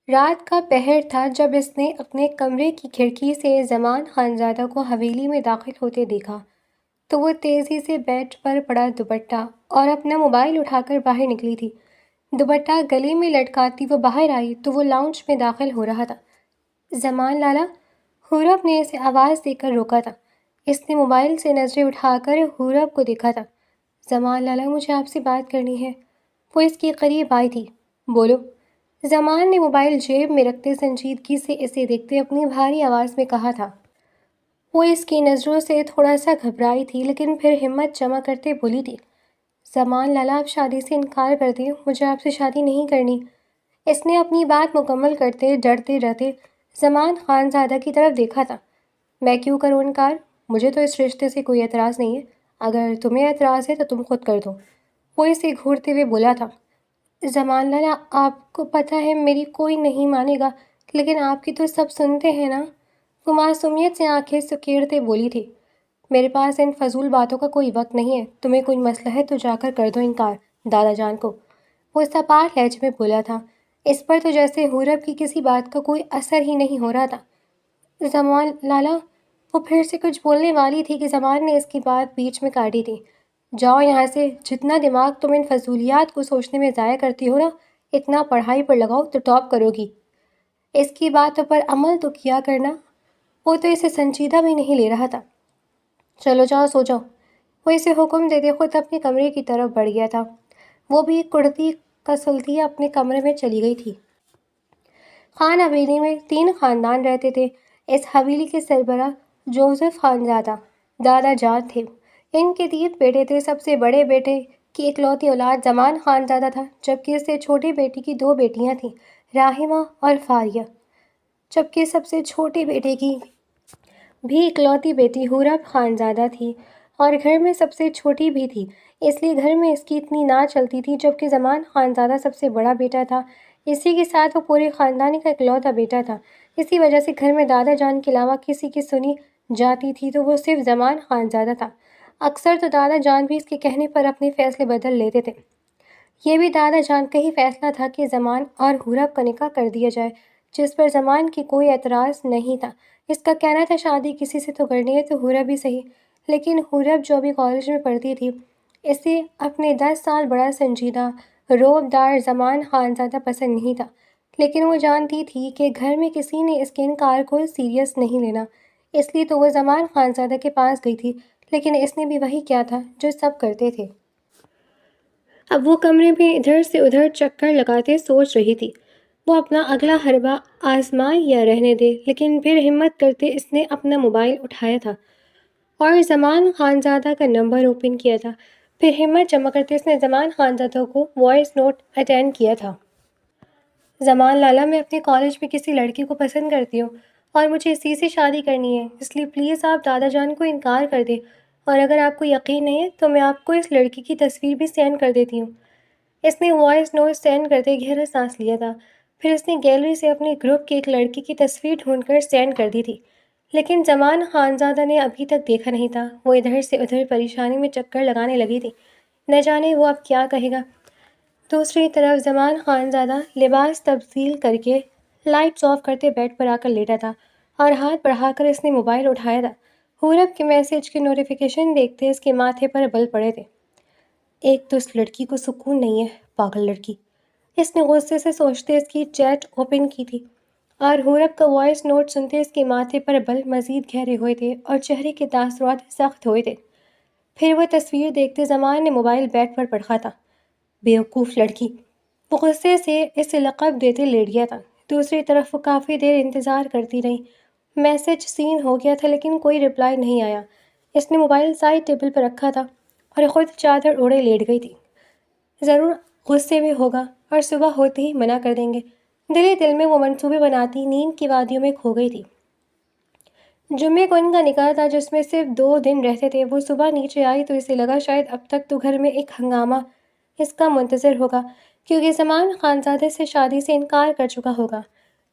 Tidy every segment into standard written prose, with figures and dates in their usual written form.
رات کا پہر تھا جب اس نے اپنے کمرے کی کھڑکی سے زمان خانزادہ کو حویلی میں داخل ہوتے دیکھا تو وہ تیزی سے بیڈ پر پڑا دوپٹہ اور اپنا موبائل اٹھا کر باہر نکلی تھی۔ دوپٹہ گلے میں لٹکاتی وہ باہر آئی تو وہ لاؤنج میں داخل ہو رہا تھا۔ زمان لالا، حورب نے اسے آواز دے کر روکا تھا۔ اس نے موبائل سے نظریں اٹھا کر حورب کو دیکھا تھا۔ زمان لالا، مجھے آپ سے بات کرنی ہے۔ وہ اس کے قریب آئی تھی۔ بولو۔ زمان نے موبائل جیب میں رکھتے سنجیدگی سے اسے دیکھتے اپنی بھاری آواز میں کہا تھا۔ وہ اس کی نظروں سے تھوڑا سا گھبرائی تھی لیکن پھر ہمت جمع کرتے بولی تھی، زمان لالا، آپ شادی سے انکار کر دیں، مجھے آپ سے شادی نہیں کرنی۔ اس نے اپنی بات مکمل کرتے ڈرتے ڈرتے زمان خانزادہ کی طرف دیکھا تھا۔ میں کیوں کروں انکار؟ مجھے تو اس رشتے سے کوئی اعتراض نہیں ہے۔ اگر تمہیں اعتراض ہے تو تم خود کر دو۔ وہ اسے گھورتے ہوئے بولا تھا۔ زمان لالا، آپ کو پتہ ہے میری کوئی نہیں مانے گا، لیکن آپ کی تو سب سنتے ہیں نا؟ وہ معصومیت سے آنکھیں سکیڑتے بولی تھی۔ میرے پاس ان فضول باتوں کا کوئی وقت نہیں ہے۔ تمہیں کوئی مسئلہ ہے تو جا کر دو انکار دادا جان کو۔ وہ سپاٹ لہجے میں بولا تھا۔ اس پر تو جیسے حورب کی کسی بات کا کوئی اثر ہی نہیں ہو رہا تھا۔ زمان لالا، وہ پھر سے کچھ بولنے والی تھی کہ زمان نے اس کی بات بیچ میں کاٹی تھی۔ جاؤ یہاں سے، جتنا دماغ تم ان فضولیات کو سوچنے میں ضائع کرتی ہو نا، اتنا پڑھائی پر لگاؤ تو ٹاپ کرو گی۔ اس کی باتوں پر عمل تو کیا کرنا۔ وہ تو اسے سنجیدہ بھی نہیں لے رہا تھا۔ چلو جاؤ سو جاؤ۔ وہ اسے حکم دیتے خود اپنے کمرے کی طرف بڑھ گیا تھا۔ وہ بھی کڑتی کسلتی اپنے کمرے میں چلی گئی تھی۔ خان حویلی میں 3 خاندان رہتے تھے۔ اس حویلی کے سربراہ جوزف خانزادہ دادا جان تھے۔ ان کے 3 بیٹے تھے۔ سب سے بڑے بیٹے کی اکلوتی اولاد زمان خانزادہ تھا، جبکہ اس سے چھوٹے بیٹے کی 2 بیٹیاں تھیں، راحمہ اور فاریہ، جبکہ سب سے چھوٹے بیٹے کی بھی اکلوتی بیٹی حورب خانزادہ تھی اور گھر میں سب سے چھوٹی بھی تھی، اس لیے گھر میں اس کی اتنی ناز چلتی تھی۔ جبکہ زمان خانزادہ سب سے بڑا بیٹا تھا، اسی کے ساتھ وہ پورے خاندان کا اکلوتا بیٹا تھا۔ اسی وجہ سے گھر میں دادا جان کے علاوہ کسی کی سنی جاتی تھی تو وہ صرف زمان خانزادہ تھا۔ اکثر تو دادا جان بھی اس کے کہنے پر اپنے فیصلے بدل لیتے تھے۔ یہ بھی دادا جان کا ہی فیصلہ تھا کہ زمان اور حورب کا نکاح کر دیا جائے، جس پر زمان کی کوئی اعتراض نہیں تھا۔ اس کا کہنا تھا شادی کسی سے تو کرنی ہے تو حورب ہی صحیح، لیکن حورب جو ابھی کالج میں پڑھتی تھی، اسے اپنے 10 سال بڑا سنجیدہ روب دار زمان خانزادہ پسند نہیں تھا، لیکن وہ جانتی تھی کہ گھر میں کسی نے اس کے انکار کو سیریس نہیں لینا، اس لیے تو وہ زمان خانزادہ کے پاس گئی تھی، لیکن اس نے بھی وہی کیا تھا جو سب کرتے تھے۔ اب وہ کمرے میں ادھر سے ادھر چکر لگاتے سوچ رہی تھی، وہ اپنا اگلا حربہ آزمائے یا رہنے دے، لیکن پھر ہمت کرتے اس نے اپنا موبائل اٹھایا تھا اور زمان خانزادہ کا نمبر اوپن کیا تھا۔ پھر ہمت جمع کرتے اس نے زمان خانزادہ کو وائس نوٹ اٹینڈ کیا تھا۔ زمان لالا، میں اپنے کالج میں کسی لڑکی کو پسند کرتی ہوں اور مجھے اسی سے شادی کرنی ہے، اس لیے پلیز آپ دادا جان کو انکار کر دیں، اور اگر آپ کو یقین نہیں ہے تو میں آپ کو اس لڑکی کی تصویر بھی سینڈ کر دیتی ہوں۔ اس نے وائس نوٹ سینڈ کرتے گہرا سانس لیا تھا، پھر اس نے گیلری سے اپنے گروپ کی ایک لڑکی کی تصویر ڈھونڈ کر سینڈ کر دی تھی، لیکن زمان خانزادہ نے ابھی تک دیکھا نہیں تھا۔ وہ ادھر سے ادھر پریشانی میں چکر لگانے لگی تھی، نہ جانے وہ اب کیا کہے گا۔ دوسری طرف زمان خانزادہ لباس تبدیل کر کے لائٹس آف کرتے بیڈ پر آ کر لیٹا تھا اور ہاتھ بڑھا کر اس نے موبائل اٹھایا تھا۔ حورب کے میسج کے نوٹیفیکیشن دیکھتے اس کے ماتھے پر بل پڑے تھے۔ ایک تو اس لڑکی کو سکون نہیں ہے، پاگل لڑکی، اس نے غصے سے سوچتے اس کی چیٹ اوپن کی تھی، اور حورب کا وائس نوٹ سنتے اس کے ماتھے پر بل مزید گہرے ہوئے تھے اور چہرے کے تاثرات سخت ہوئے تھے۔ پھر وہ تصویر دیکھتے زمان نے موبائل بیڈ پر پڑھا تھا۔ بیوقوف لڑکی، وہ غصے سے اسے لقب دیتے لیٹ گیا تھا۔ دوسری طرف وہ کافی دیر انتظار کرتی رہی۔ میسج سین ہو گیا تھا لیکن کوئی رپلائی نہیں آیا۔ اس نے موبائل سائڈ ٹیبل پر رکھا تھا اور خود چادر اوڑھے لیٹ گئی تھی۔ ضرور غصے میں ہوگا اور صبح ہوتے ہی منع کر دیں گے، دل ہی دل میں وہ منصوبے بناتی نیند کی وادیوں میں کھو گئی تھی۔ جمعے کو ان کا نکاح تھا جس میں صرف 2 دن رہتے تھے۔ وہ صبح نیچے آئی تو اسے لگا شاید اب تک تو گھر میں ایک ہنگامہ اس کا منتظر ہوگا، کیونکہ زمان خانزادہ سے شادی سے انکار کر چکا ہوگا،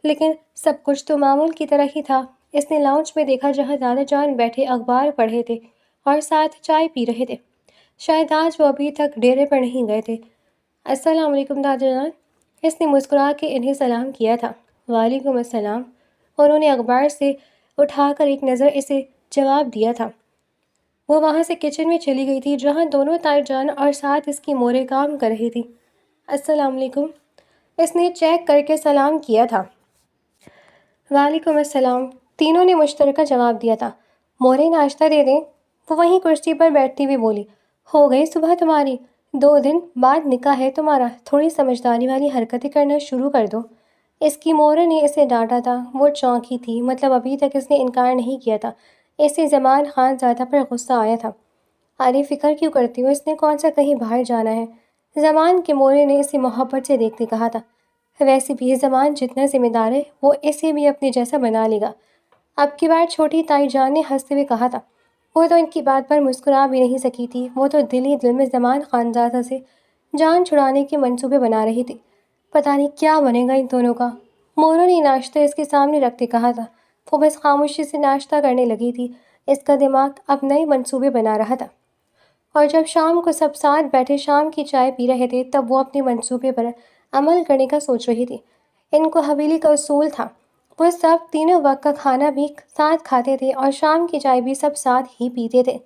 لیکن سب کچھ تو معمول کی طرح ہی تھا۔ اس نے لاؤنج میں دیکھا جہاں دادا جان بیٹھے اخبار پڑھے تھے اور ساتھ چائے پی رہے تھے، شاید آج وہ ابھی تک ڈیرے پر نہیں گئے تھے۔ السلام علیکم دادا جان، اس نے مسکرا کے انہیں سلام کیا تھا۔ وعلیکم السلام۔ انہوں نے اخبار سے اٹھا کر ایک نظر اسے جواب دیا تھا۔ وہ وہاں سے کچن میں چلی گئی تھی جہاں دونوں تائی جان اور ساتھ اس کی موریں کام کر رہی تھی۔ السلام علیکم، اس نے چیک کر کے سلام کیا تھا۔ وعلیکم السلام، تینوں نے مشترکہ جواب دیا تھا۔ موریں ناشتہ دے دیں؟ وہ وہیں کرسی پر بیٹھتی ہوئی بولی۔ ہو گئی صبح تمہاری؟ 2 دن بعد نکاح ہے تمہارا، تھوڑی سمجھداری والی حرکتیں کرنا شروع کر دو۔ اس کی موریں نے اسے ڈانٹا تھا۔ وہ چونکی تھی، مطلب ابھی تک اس نے انکار نہیں کیا تھا۔ اسے زمان خان زادہ پر غصہ آیا تھا۔ ارے فکر کیوں کرتی ہو، اس نے کون سا کہیں باہر جانا ہے؟ زمان کے مورے نے اسے محبت سے دیکھتے کہا تھا۔ ویسے بھی زمان جتنا ذمہ دار ہے وہ اسے بھی اپنے جیسا بنا لے گا۔ اب کی بار چھوٹی تائی جان نے ہنستے ہوئے کہا تھا۔ وہ تو ان کی بات پر مسکرا بھی نہیں سکی تھی، وہ تو دل ہی دل میں زمان خانزادہ سے جان چھڑانے کے منصوبے بنا رہی تھی۔ پتہ نہیں کیا بنے گا ان دونوں کا۔ موروں نے ناشتہ اس کے سامنے رکھتے کہا تھا۔ وہ بس خاموشی سے ناشتہ کرنے لگی تھی، اس کا دماغ اب نئے منصوبے بنا رہا تھا۔ اور جب شام کو سب ساتھ بیٹھے شام کی چائے پی رہے تھے تب وہ اپنے منصوبے پر عمل کرنے کا سوچ رہی تھی۔ ان کو حویلی کا اصول تھا، وہ سب تینوں وقت کا کھانا بھی ساتھ کھاتے تھے اور شام کی چائے بھی سب ساتھ ہی پیتے تھے۔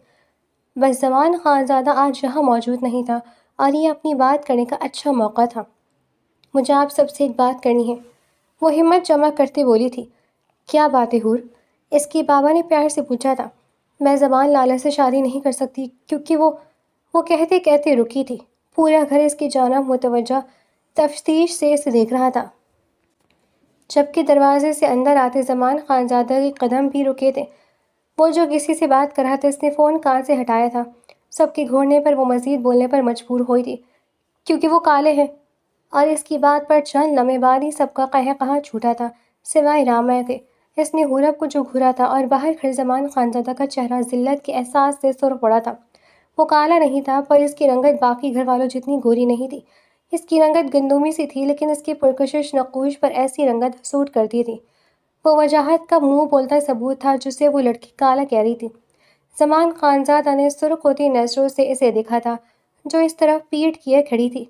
بس زمان خانزادہ آج یہاں موجود نہیں تھا اور یہ اپنی بات کرنے کا اچھا موقع تھا۔ مجھے آپ سب سے ایک بات کرنی ہے، وہ ہمت جمع کرتے بولی تھی۔ کیا بات ہے حور؟ اس کی بابا نے پیار سے پوچھا تھا۔ میں زمان لالا سے شادی نہیں کر سکتی کیونکہ وہ کہتے کہتے رکی تھی۔ پورا گھر اس کی جانب متوجہ تفتیش سے اسے دیکھ رہا تھا، جبکہ دروازے سے اندر آتے زمان خانزادہ کے قدم بھی رکے تھے۔ وہ جو کسی سے بات کر رہا تھا اس نے فون کان سے ہٹایا تھا۔ سب کے گھورنے پر وہ مزید بولنے پر مجبور ہوئی تھی کیونکہ وہ کالے ہیں، اور اس کی بات پر چند لمحے بعد ہی سب کا قہقہہ چھوٹا تھا سوائے راما کے۔ اس نے حورب کو جو گھورا تھا اور باہر کھڑے زمان خانزادہ کا چہرہ ذلت کے احساس سے سرخ پڑا تھا۔ وہ کالا نہیں تھا پر اس کی رنگت باقی گھر والوں جتنی گوری نہیں تھی۔ اس کی رنگت گندمی سی تھی لیکن اس کی پرکشش نقوش پر ایسی رنگت سوٹ کرتی تھی۔ وہ وجاہت کا منہ بولتا ثبوت تھا جسے وہ لڑکی کالا کہہ رہی تھی۔ زمان خانزادہ نے سرخ ہوتی نظروں سے اسے دیکھا تھا جو اس طرف پیٹ کیے کھڑی تھی۔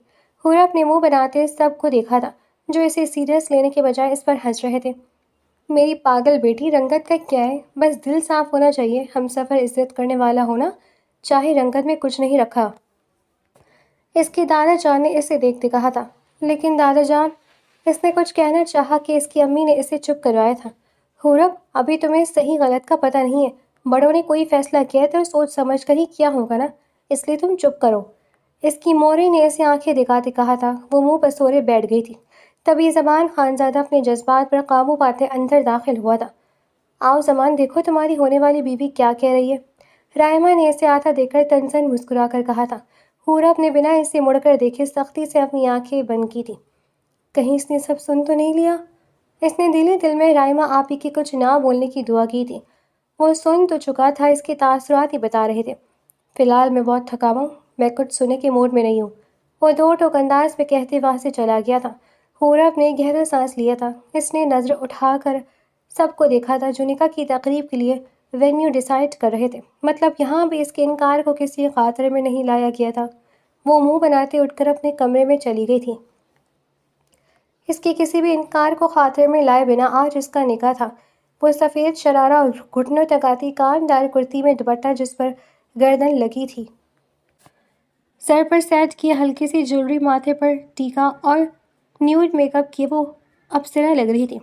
حورب نے منہ بناتے سب کو دیکھا تھا جو اسے سیریس لینے کے بجائے اس پر ہنس رہے تھے۔ میری پاگل بیٹی، رنگت کا کیا ہے، بس دل صاف ہونا چاہیے، ہم سفر عزت کرنے والا ہونا چاہے، رنگت میں کچھ نہیں رکھا۔ اس کی دادا جان نے اسے دیکھتے کہا تھا۔ لیکن دادا جان، اس نے کچھ کہنا چاہا کہ اس کی امی نے اسے چپ کروایا تھا۔ حورب، ابھی تمہیں صحیح غلط کا پتہ نہیں ہے، بڑوں نے کوئی فیصلہ کیا تو سوچ سمجھ کر ہی کیا ہوگا نا، اس لیے تم چپ کرو۔ اس کی مورے نے اسے آنکھیں دکھاتے کہا تھا۔ وہ منہ پسورے بیٹھ گئی تھی۔ تبھی زمان خانزادہ اپنے جذبات پر قابو پاتے اندر داخل ہوا تھا۔ آؤ زمان، دیکھو تمہاری ہونے والی بیوی کیا کہہ رہی ہے۔ رائمہ نے اسے آتا دیکھ کر تنزن مسکرا کر کہا تھا۔ حورب نے بنا اسے مڑ کر دیکھے سختی سے اپنی آنکھیں بند کی تھی۔ کہیں اس نے سب سن تو نہیں لیا؟ اس نے دل ہی دل میں رائمہ آپی کی کچھ نہ بولنے کی دعا کی تھی۔ وہ سن تو چکا تھا، اس کے تاثرات ہی بتا رہے تھے۔ فی الحال میں بہت تھکا ہوا ہوں، میں کچھ سننے کے موڈ میں نہیں ہوں، وہ دو ٹوک انداز میں کہتے وہاں سے چلا گیا تھا۔ حورب نے گہرا سانس لیا تھا۔ اس نے نظر اٹھا کر سب کو دیکھا تھا جو نکاح کی تقریب کے لیے وینیو ڈیسائیڈ کر رہے تھے، مطلب یہاں بھی اس کے انکار کو کسی خاطر میں نہیں لایا گیا تھا۔ وہ منہ بناتے اٹھ کر اپنے کمرے میں چلی گئی تھی۔ اس کے کسی بھی انکار کو خاطر میں لائے بنا آج اس کا نکاح تھا۔ وہ سفید شرارہ اور گھٹنوں تک آتی کام دار کرتی میں دوپٹہ جس پر گردن لگی تھی، سر پر سیٹ کیے ہلکی سی جویلری، ماتھے پر ٹیکا اور نیوڈ میک اپ کیے وہ اپسرا لگ رہی تھی۔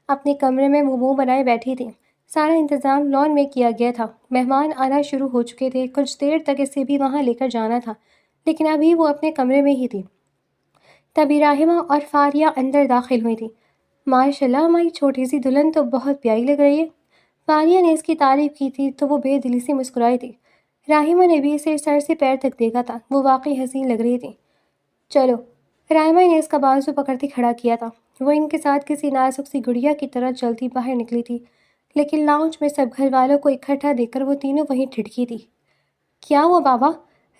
اپنے کمرے میں وہ منہ بنائے بیٹھی تھی۔ سارا انتظام لان میں کیا گیا تھا، مہمان آنا شروع ہو چکے تھے، کچھ دیر تک اسے بھی وہاں لے کر جانا تھا لیکن ابھی وہ اپنے کمرے میں ہی تھی۔ تبھی راہمہ اور فاریہ اندر داخل ہوئی تھی۔ ماشاءاللہ، ہماری چھوٹی سی دلہن تو بہت پیاری لگ رہی ہے۔ فاریہ نے اس کی تعریف کی تھی تو وہ بے دلی سے مسکرائی تھی۔ راہمہ نے بھی اسے سر سے پیر تک دیکھا تھا، وہ واقعی حسین لگ رہی تھی۔ چلو، راہمہ نے اس کا بازو پکڑتے کھڑا کیا تھا۔ وہ ان کے ساتھ کسی نازک سی گڑیا کی طرح چلتی باہر نکلی تھی لیکن لاؤنج میں سب گھر والوں کو اکٹھا دیکھ کر وہ تینوں وہیں ٹھٹکی تھی۔ کیا ہوا بابا؟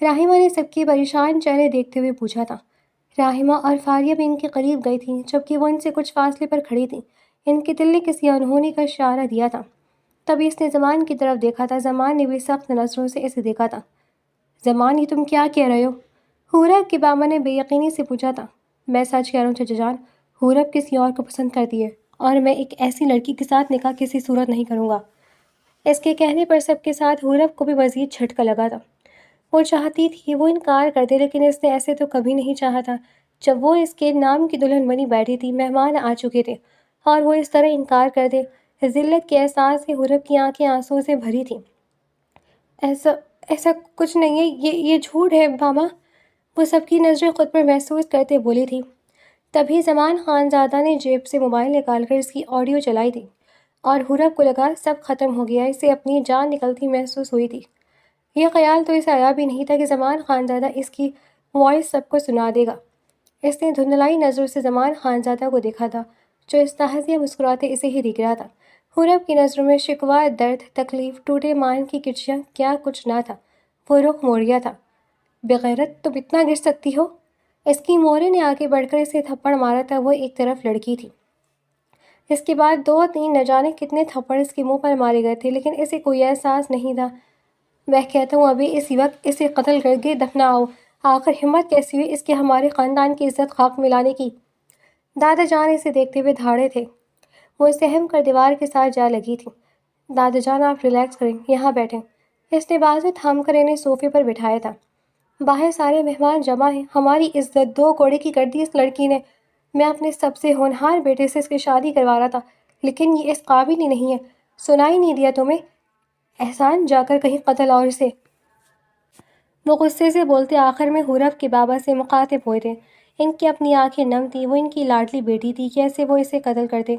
راہمہ نے سب کے پریشان چہرے دیکھتے ہوئے پوچھا تھا۔ راہمہ اور فاریہ بھی ان کے قریب گئی تھیں جبکہ وہ ان سے کچھ فاصلے پر کھڑی تھیں۔ ان کے دل نے کسی انہونی کا اشارہ دیا تھا۔ تبھی اس نے زمان کی طرف دیکھا تھا۔ زمان نے بھی سخت نظروں سے اسے دیکھا تھا۔ زمان، یہ تم کیا کہہ رہے ہو؟ حورب کی بابا نے بے یقینی سے پوچھا تھا۔ میں سچ کہہ رہا ہوں چچا جان، حورب کسی اور کو پسند کرتی ہے اور میں ایک ایسی لڑکی کے ساتھ نکاح کسی صورت نہیں کروں گا۔ اس کے کہنے پر سب کے ساتھ حورب کو بھی مزید جھٹکا لگا تھا۔ وہ چاہتی تھی کہ وہ انکار کر دے، لیکن اس نے ایسے تو کبھی نہیں چاہا تھا۔ جب وہ اس کے نام کی دلہن بنی بیٹھی تھی، مہمان آ چکے تھے اور وہ اس طرح انکار کر دے، ذلت کے احساس سے حورب کی آنکھیں آنسوں سے بھری تھیں۔ ایسا ایسا کچھ نہیں ہے، یہ جھوٹ ہے ماما، وہ سب کی نظریں خود پر محسوس کرتے بولی تھی۔ تبھی زمان خان زادہ نے جیب سے موبائل نکال کر اس کی آڈیو چلائی تھی اور حورب کو لگا سب ختم ہو گیا، اسے اپنی جان نکلتی محسوس ہوئی تھی۔ یہ خیال تو اسے آیا بھی نہیں تھا کہ زمان خان زادہ اس کی وائس سب کو سنا دے گا۔ اس نے دھندلائی نظروں سے زمان خان زادہ کو دیکھا تھا، جو استہزاء مسکراتے اسے ہی دیکھ رہا تھا۔ حورب کی نظروں میں شکوہ، درد، تکلیف، ٹوٹے مان کی کرچیاں، کیا کچھ نہ تھا۔ وہ رخ موڑ گیا تھا۔ بغیرت، تم اتنا گر سکتی ہو؟ اس کی مورے نے آگے بڑھ کر اسے تھپڑ مارا تھا۔ وہ ایک طرف لڑکی تھی۔ اس کے بعد 2-3 نہ جانے کتنے تھپڑ اس کے منہ پر مارے گئے تھے، لیکن اسے کوئی احساس نہیں تھا۔ میں کہتا ہوں ابھی اسی وقت اسے قتل کر کے دفناؤ۔ آخر ہمت کیسی ہوئی اس کے ہمارے خاندان کی عزت خاک میں لانے کی؟ دادا جان اسے دیکھتے ہوئے دھاڑے تھے۔ وہ سہم کر دیوار کے ساتھ جا لگی تھی۔ دادا جان آپ ریلیکس کریں، یہاں بیٹھیں۔ اس نے بازو تھام کر انہیں صوفے پر بٹھایا تھا۔ باہر سارے مہمان جمع ہیں، ہماری عزت 2 کوڑے کی کر دی اس لڑکی نے۔ میں اپنے سب سے ہونہار بیٹے سے اس کی شادی کروا رہا تھا، لیکن یہ اس قابل ہی نہیں ہے۔ سنائی نہیں دیا تمہیں؟ احسان، جا کر کہیں قتل اور اسے۔ وہ غصے سے بولتے آخر میں حورب کے بابا سے مخاطب ہوئے تھے۔ ان کی اپنی آنکھیں نم تھیں، وہ ان کی لاڈلی بیٹی تھی، کیسے وہ اسے قتل کرتے؟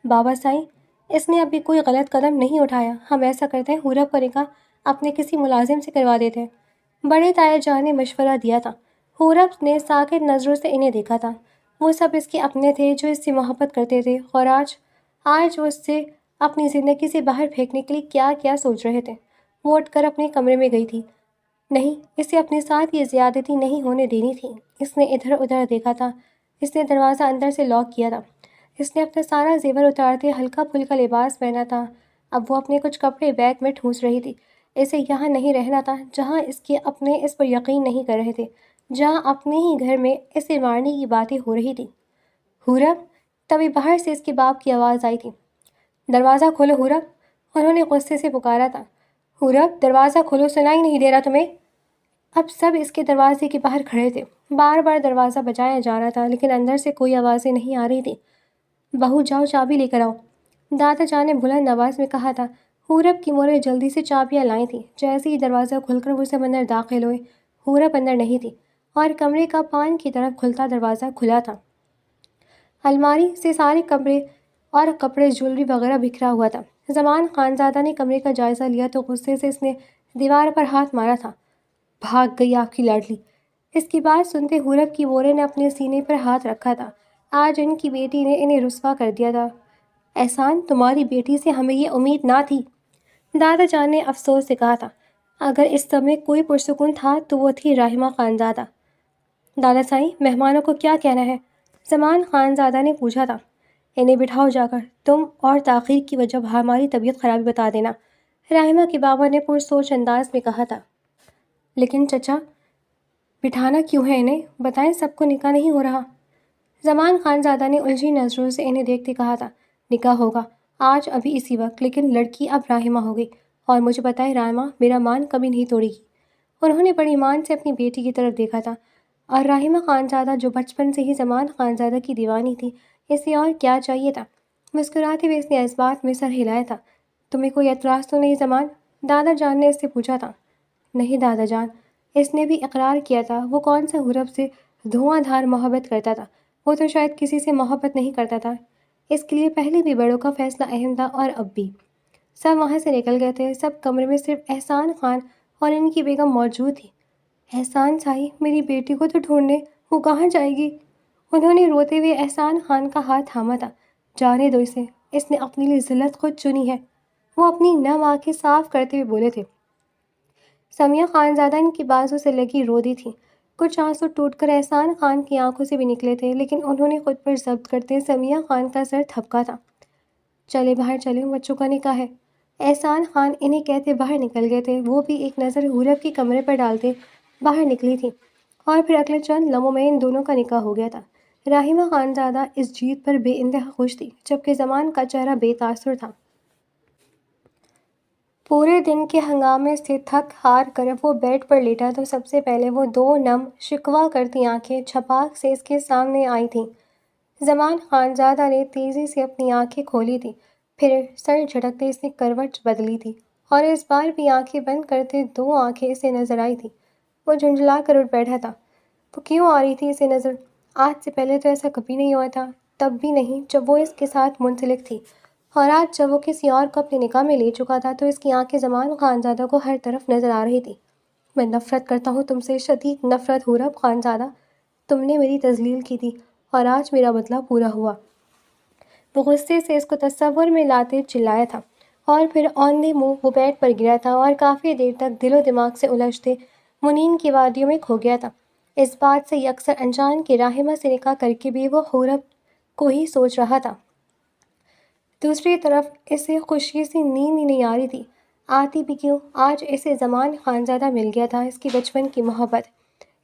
بابا سائیں، اس نے ابھی کوئی غلط قدم نہیں اٹھایا، ہم ایسا کرتے ہیں حورب کا نکاح اپنے کسی ملازم سے کروا دیتے ہیں۔ بڑے تایا جان نے مشورہ دیا تھا۔ حورب نے ساکت نظروں سے انہیں دیکھا تھا۔ وہ سب اس کے اپنے تھے جو اس سے محبت کرتے تھے، اور آج وہ اس سے اپنی زندگی سے باہر پھینکنے کے لیے کیا کیا سوچ رہے تھے۔ وہ اٹھ کر اپنے کمرے میں گئی تھی۔ نہیں، اسے اپنے ساتھ یہ زیادتی نہیں ہونے دینی تھی۔ اس نے ادھر ادھر دیکھا تھا۔ اس نے دروازہ اندر سے لاک کیا تھا۔ اس نے اپنا سارا زیور اتارتے ہلکا پھلکا لباس پہنا تھا۔ اب وہ اپنے کچھ کپڑے بیگ میں ٹھونس رہی تھی۔ اسے یہاں نہیں رہنا تھا جہاں اس کے اپنے اس پر یقین نہیں کر رہے تھے، جہاں اپنے ہی گھر میں اسے مارنے کی باتیں ہو رہی تھی۔ حورب! تبھی باہر سے اس کے باپ کی آواز آئی تھی۔ دروازہ کھولو حورب! انہوں نے غصے سے پکارا تھا۔ حورب، دروازہ کھولو، سنائی نہیں دے رہا تمہیں؟ اب سب اس کے دروازے کے باہر کھڑے تھے۔ بار بار دروازہ بجایا جا رہا تھا، لیکن اندر سے کوئی آوازیں نہیں آ رہی تھیں۔ بہو جاؤ چابی لے کر آؤ، دادا جان نے بلند آواز میں کہا تھا۔ حورب کی موریں جلدی سے چابیاں لائی تھیں۔ جیسے ہی دروازہ کھل کر وہ سب اندر داخل ہوئے، حورب اندر نہیں تھی اور کمرے کا پان کی طرف کھلتا دروازہ کھلا تھا۔ الماری سے سارے کپڑے اور کپڑے، جولری وغیرہ بکھرا ہوا تھا۔ زمان خان زادہ نے کمرے کا جائزہ لیا تو غصے سے اس نے دیوار پر ہاتھ مارا تھا۔ بھاگ گئی آپ کی لاڈلی! اس کی بات سنتے حورب کی مورے نے اپنے سینے پر ہاتھ رکھا تھا۔ آج ان کی بیٹی نے انہیں رسوا کر دیا تھا۔ احسان، تمہاری بیٹی سے ہمیں یہ امید نہ تھی، دادا جان نے افسوس سے کہا تھا۔ اگر اس سمے کوئی پرسکون تھا تو وہ تھی رحمہ خانزادہ۔ دادا سائیں، مہمانوں کو کیا کہنا ہے؟ زمان خانزادہ نے پوچھا تھا۔ انہیں بٹھاؤ جا کر، تم اور تاخیر کی وجہ ہماری طبیعت خرابی بتا دینا، رحمہ کے بابا نے پرسوچ انداز میں کہا تھا۔ لیکن چچا، بٹھانا کیوں ہے انہیں؟ بتائیں، سب کو نکاح نہیں ہو رہا؟ زمان خانزادہ نے الجھی نظروں سے انہیں دیکھتے کہا تھا۔ نکاح ہوگا آج، ابھی اسی وقت، لیکن لڑکی اب رحمہ ہوگی، اور مجھے پتہ ہے رحمہ میرا مان کبھی نہیں توڑے گی۔ انہوں نے بڑی مان سے اپنی بیٹی کی طرف دیکھا تھا، اور رحمہ خانزادہ جو بچپن سے ہی زمان خانزادہ کی دیوانی تھی، اسے اور کیا چاہیے تھا؟ مسکراتے ہوئے اس نے اس بات میں سر ہلایا تھا۔ تمہیں کوئی اعتراض تو نہیں زمان؟ دادا جان نے اس سے پوچھا تھا۔ نہیں دادا جان، اس نے بھی اقرار کیا تھا۔ وہ کون سا حورب سے دھواں دھار محبت کرتا تھا؟ وہ تو شاید کسی سے محبت نہیں کرتا تھا۔ اس کے لیے پہلے بھی بڑوں کا فیصلہ اہم تھا، اور اب بھی۔ سب وہاں سے نکل گئے تھے۔ سب کمرے میں صرف احسان خان اور ان کی بیگم موجود تھی۔ احسان سائی، میری بیٹی کو تو ڈھونڈنے، وہ کہاں جائے گی؟ انہوں نے روتے ہوئے احسان خان کا ہاتھ تھاما تھا۔ جانے دو اسے، اس نے اپنے لیے ذلت خود چنی ہے، وہ اپنی نم آنکھیں صاف کرتے ہوئے بولے تھے۔ سمیہ خانزادہ ان کی بازو سے لگی رو دی تھی۔ کچھ آنسو ٹوٹ کر احسان خان کی آنکھوں سے بھی نکلے تھے، لیکن انہوں نے خود پر ضبط کرتے سمیہ خان کا سر تھپکا تھا۔ چلے باہر چلیں، بچوں کا نکاح ہے۔ احسان خان انہیں کہتے باہر نکل گئے تھے۔ وہ بھی ایک نظر حورب کے کمرے پر ڈالتے باہر نکلی تھی، اور پھر اگلے چند لمحوں میں ان دونوں کا نکاح ہو گیا تھا۔ راحمہ خانزادہ اس جیت پر بے انتہا خوش تھی، جبکہ زمان کا چہرہ بے تاثر تھا۔ پورے دن کے ہنگامے سے تھک ہار کر وہ بیڈ پر لیٹا تو سب سے پہلے وہ دو نم شکوہ کرتی آنکھیں چھپاک سے اس کے سامنے آئی تھیں۔ زمان خانزادہ نے تیزی سے اپنی آنکھیں کھولی تھیں، پھر سر جھٹکتے اس نے کروٹ بدلی تھی اور اس بار بھی آنکھیں بند کرتے دو آنکھیں اسے نظر آئی تھیں۔ وہ جھنجھلا کر اٹھ بیٹھا تھا۔ وہ کیوں آ رہی تھی اسے نظر؟ آج سے پہلے تو ایسا کبھی نہیں ہوا تھا، تب بھی نہیں جب وہ اس کے ساتھ منسلک تھی، اور آج جب وہ کسی اور کو اپنی نکاح میں لے چکا تھا تو اس کی آنکھیں زمان خانزادہ کو ہر طرف نظر آ رہی تھی۔ میں نفرت کرتا ہوں تم سے، شدید نفرت حورب خانزادہ، تم نے میری تذلیل کی تھی اور آج میرا بدلہ پورا ہوا۔ وہ غصے سے اس کو تصور میں لاتے چلایا تھا، اور پھر اوندھے منہ وہ بیڈ پر گرا تھا اور کافی دیر تک دل و دماغ سے الجھتے منین کی وادیوں میں کھو گیا تھا۔ اس بات سے یکسر انجان کہ راحمہ سے نکاح کر کے بھی وہ حورب کو ہی سوچ رہا تھا۔ دوسری طرف اسے خوشی سے نیند ہی نہیں آ رہی تھی۔ آتی بھی کیوں؟ آج اسے زمان خانزادہ مل گیا تھا، اس کی بچپن کی محبت۔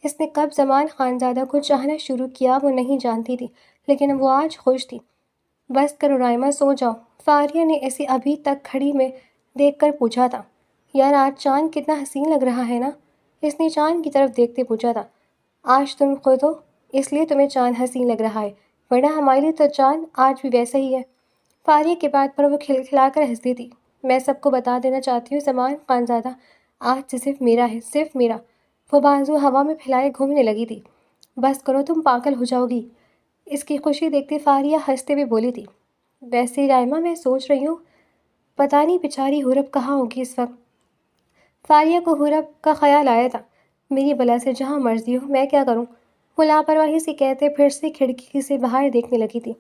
اس نے کب زمان خانزادہ کو چاہنا شروع کیا وہ نہیں جانتی تھی، لیکن وہ آج خوش تھی۔ بس کرو رائمہ، سو جاؤ، فاریہ نے اسے ابھی تک کھڑی میں دیکھ کر پوچھا تھا۔ یار آج چاند کتنا حسین لگ رہا ہے نا؟ اس نے چاند کی طرف دیکھتے پوچھا تھا۔ آج تم خود ہو، اس لیے تمہیں چاند حسین لگ رہا ہے، ورنہ ہمارے لیے تو چاند آج بھی ویسا ہی ہے۔ فاریہ کی بات پر وہ کھلکھلا کر ہنستی تھی۔ میں سب کو بتا دینا چاہتی ہوں زمان خانزادہ آج سے صرف میرا ہے، صرف میرا۔ وہ بازو ہوا میں پھیلائے گھومنے لگی تھی۔ بس کرو، تم پاگل ہو جاؤ گی۔ اس کی خوشی دیکھتے فاریہ ہنستے ہوئے بولی تھی۔ ویسے رائمہ میں سوچ رہی ہوں، پتہ نہیں بیچاری حورب کہاں ہوگی اس وقت۔ فاریہ کو حورب کا خیال آیا تھا۔ میری بلا سے جہاں مرضی ہو، میں کیا کروں؟ وہ لاپرواہی سے کہتے پھر سے کھڑکی سے باہر دیکھنے لگی تھی۔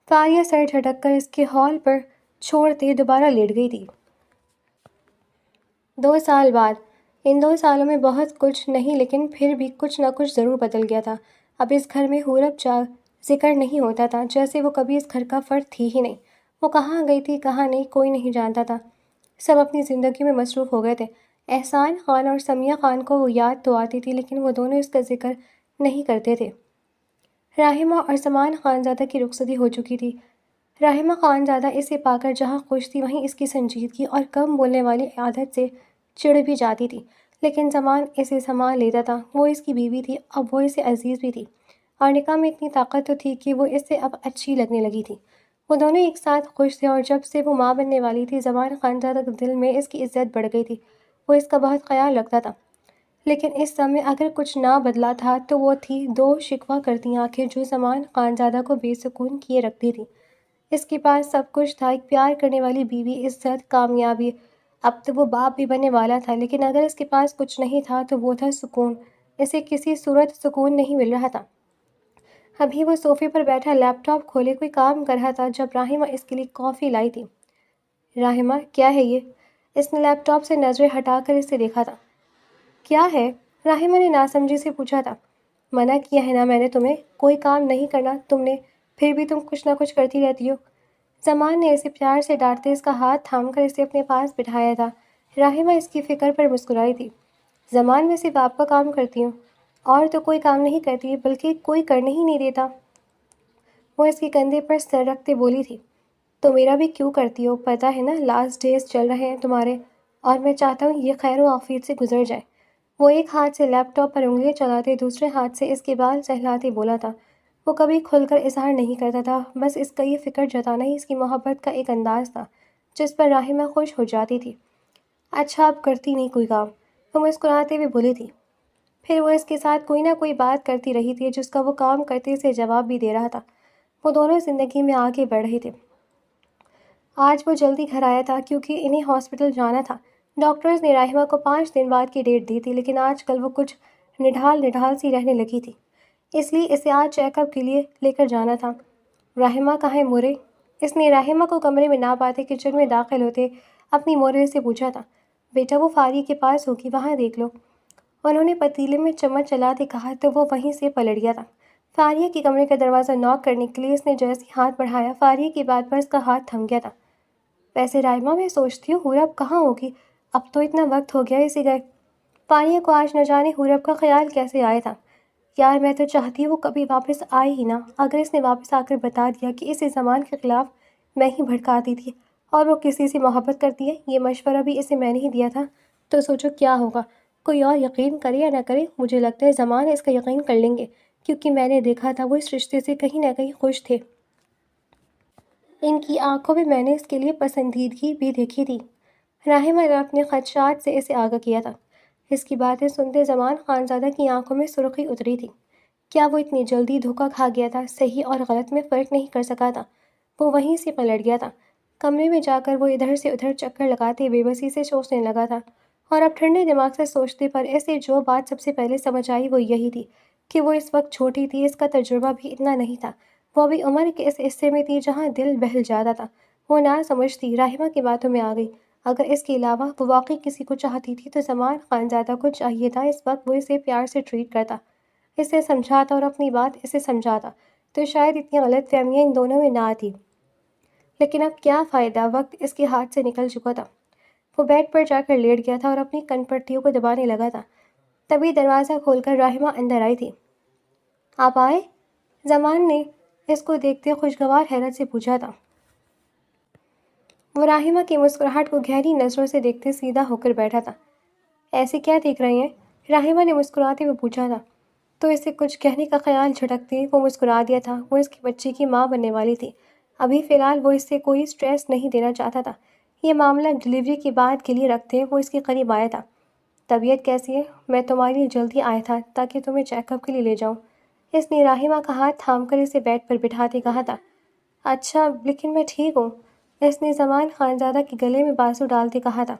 فاریہ سر جھٹک کر اس کے ہال پر چھوڑتے دوبارہ لیٹ گئی تھی۔ 2 سال بعد۔ ان 2 سالوں میں بہت کچھ نہیں، لیکن پھر بھی کچھ نہ کچھ ضرور بدل گیا تھا۔ اب اس گھر میں حورب کا ذکر نہیں ہوتا تھا، جیسے وہ کبھی اس گھر کا فرد تھی ہی نہیں۔ وہ کہاں گئی تھی کہاں نہیں کوئی نہیں جانتا تھا۔ سب اپنی زندگی میں مصروف ہو گئے تھے۔ احسان خان اور سمیہ خان کو وہ یاد تو آتی تھی، لیکن وہ دونوں اس کا ذکر نہیں کرتے تھے۔ راحمہ اور زمان خانزادہ کی رخصتی ہو چکی تھی۔ راحمہ خانزادہ اسے پا کر جہاں خوش تھی وہیں اس کی سنجیدگی اور کم بولنے والی عادت سے چڑ بھی جاتی تھی، لیکن زمان اسے سنبھال لیتا تھا۔ وہ اس کی بیوی تھی، اب وہ اسے عزیز بھی تھی، اور نکاح میں اتنی طاقت تو تھی کہ وہ اسے اب اچھی لگنے لگی تھی۔ وہ دونوں ایک ساتھ خوش تھے، اور جب سے وہ ماں بننے والی تھی زمان خانزادہ کے دل میں اس کی عزت بڑھ گئی تھی۔ وہ اس کا بہت خیال رکھتا تھا، لیکن اس سمے اگر کچھ نہ بدلا تھا تو وہ تھی دو شکوہ کرتی آنکھیں جو زمان خانزادہ کو بے سکون کیے رکھتی تھیں۔ اس کے پاس سب کچھ تھا، ایک پیار کرنے والی بیوی، عزت، کامیابی، اب تو وہ باپ بھی بننے والا تھا، لیکن اگر اس کے پاس کچھ نہیں تھا تو وہ تھا سکون۔ اسے کسی صورت سکون نہیں مل رہا تھا۔ ابھی وہ صوفے پر بیٹھا لیپ ٹاپ کھولے کوئی کام کر رہا تھا جب راحمہ اس کے لیے کافی لائی تھی۔ راحمہ، کیا ہے یہ؟ اس نے لیپ ٹاپ سے نظریں ہٹا کر اسے دیکھا تھا۔ کیا ہے؟ راحمہ نے ناسمجھی سے پوچھا تھا۔ منع کیا ہے نا میں نے تمہیں، کوئی کام نہیں کرنا تم نے، پھر بھی تم کچھ نہ کچھ کرتی رہتی ہو۔ زمان نے اسے پیار سے ڈانٹتے اس کا ہاتھ تھام کر اسے اپنے پاس بٹھایا تھا۔ راحمہ اس کی فکر پر مسکرائی تھی۔ زمان، میں صرف آپ کا کام کرتی ہوں، اور تو کوئی کام نہیں کرتی، بلکہ کوئی کرنے ہی نہیں دیتا۔ وہ اس کے کندھے پر سر رکھتے بولی تھی۔ تو میرا بھی کیوں کرتی ہو؟ پتہ ہے نا لاسٹ ڈیز چل رہے ہیں تمہارے، اور میں چاہتا ہوں یہ خیر و عافیت سے گزر جائے۔ وہ ایک ہاتھ سے لیپ ٹاپ پر انگلیاں چلاتے دوسرے ہاتھ سے اس کے بال سہلاتے بولا تھا۔ وہ کبھی کھل کر اظہار نہیں کرتا تھا، بس اس کا یہ فکر جتانا ہی اس کی محبت کا ایک انداز تھا جس پر راحمہ خوش ہو جاتی تھی۔ اچھا، اب کرتی نہیں کوئی کام؟ وہ مسکراتے ہوئے بولی تھی۔ پھر وہ اس کے ساتھ کوئی نہ کوئی بات کرتی رہی تھی جس کا وہ کام کرتے سے جواب بھی دے رہا تھا۔ وہ دونوں زندگی میں آگے بڑھ رہے تھے۔ آج وہ جلدی گھر آیا تھا کیونکہ انہیں ہاسپٹل جانا تھا۔ ڈاکٹرز نے راحمہ کو 5 دن بعد کی ڈیٹ دی تھی، لیکن آج کل وہ کچھ نڈھال سی رہنے لگی تھی، اس لیے اسے آج چیک اپ کے لیے لے کر جانا تھا۔ راحمہ کہاں ہے مورے؟ اس نے راحمہ کو کمرے میں نہ پاتے کچن میں داخل ہوتے اپنی مورے سے پوچھا تھا۔ بیٹا وہ فاریہ کے پاس ہوگی، وہاں دیکھ لو۔ انہوں نے پتیلے میں چمچ چلاتے کہا تو وہ وہیں سے پلٹ گیا تھا۔ فاریہ کے کمرے کا دروازہ ناک کرنے کے لیے اس نے جیسے ہاتھ بڑھایا، فاریہ کی بات پر اس کا ہاتھ تھم گیا تھا۔ ویسے رائمہ، میں سوچتی ہوں حورب کہاں ہوگی، اب تو اتنا وقت ہو گیا اسے گئے۔ فاریہ کو آج نہ جانے حورب کا خیال کیسے آیا تھا۔ یار میں تو چاہتی ہوں وہ کبھی واپس آئے ہی نہ۔ اگر اس نے واپس آ کر بتا دیا کہ اسے زمان کے خلاف میں ہی بھڑکاتی تھی اور وہ کسی سے محبت کرتی ہے، یہ مشورہ بھی اسے میں نے ہی دیا تھا، تو سوچو کیا ہوگا۔ کوئی اور یقین کرے یا نہ کرے، مجھے لگتا ہے زمان اس کا یقین کر لیں گے، کیونکہ میں نے دیکھا تھا وہ اس رشتے سے کہیں نہ کہیں خوش تھے۔ ان کی آنکھوں میں میں نے اس کے لیے پسندیدگی بھی دیکھی تھی۔ راحمہ نے اپنے خدشات سے اسے آگاہ کیا تھا۔ اس کی باتیں سنتے زمان خانزادہ کی آنکھوں میں سرخی اتری تھی۔ کیا وہ اتنی جلدی دھوکہ کھا گیا تھا؟ صحیح اور غلط میں فرق نہیں کر سکا تھا۔ وہ وہیں سے پلٹ گیا تھا۔ کمرے میں جا کر وہ ادھر سے ادھر چکر لگاتے بے بسی سے سوچنے لگا تھا، اور اب ٹھنڈے دماغ سے سوچتے پر اسے جو بات سب سے پہلے سمجھ آئی وہ یہی تھی کہ وہ اس وقت چھوٹی تھی، اس کا تجربہ بھی اتنا نہیں تھا، وہ ابھی عمر کے اس حصے میں تھی جہاں دل بہل جاتا تھا۔ وہ نہ سمجھتی راحمہ کی باتوں میں آ گئی۔ اگر اس کے علاوہ وہ واقعی کسی کو چاہتی تھی تو زمان خانزادہ کو چاہیے تھا اس وقت وہ اسے پیار سے ٹریٹ کرتا، اسے سمجھاتا اور اپنی بات اسے سمجھاتا، تو شاید اتنی غلط فہمیاں ان دونوں میں نہ آتی۔ لیکن اب کیا فائدہ، وقت اس کے ہاتھ سے نکل چکا تھا۔ وہ بیڈ پر جا کر لیٹ گیا تھا اور اپنی کن پٹیوں کو دبانے لگا تھا۔ تبھی دروازہ کھول کر راحمہ اندر آئی تھی۔ آپ آئے؟ زمان نے اس کو دیکھتے خوشگوار حیرت سے پوچھا تھا۔ وہ راحمہ کی مسکراہٹ کو گہری نظروں سے دیکھتے سیدھا ہو کر بیٹھا تھا۔ ایسے کیا دیکھ رہے ہیں؟ راحمہ نے مسکراتے ہوئے پوچھا تھا۔ تو اسے کچھ کہنے کا خیال جھٹکتے وہ مسکرا دیا تھا۔ وہ اس کے بچے کی ماں بننے والی تھی۔ ابھی فی الحال وہ اس سے کوئی سٹریس نہیں دینا چاہتا تھا۔ یہ معاملہ ڈلیوری کے بعد کے لیے رکھتے وہ اس کے قریب آیا تھا۔ طبیعت کیسی ہے؟ میں تمہارے لیے جلدی آیا تھا تاکہ تمہیں چیک اپ کے لیے لے جاؤں۔ اس نے راحمہ کا ہاتھ تھام کر اسے بیڈ پر بٹھاتے کہا تھا۔ اچھا لیکن میں ٹھیک ہوں، اس نے زمان خانزادہ کے گلے میں بازو ڈالتے کہا تھا۔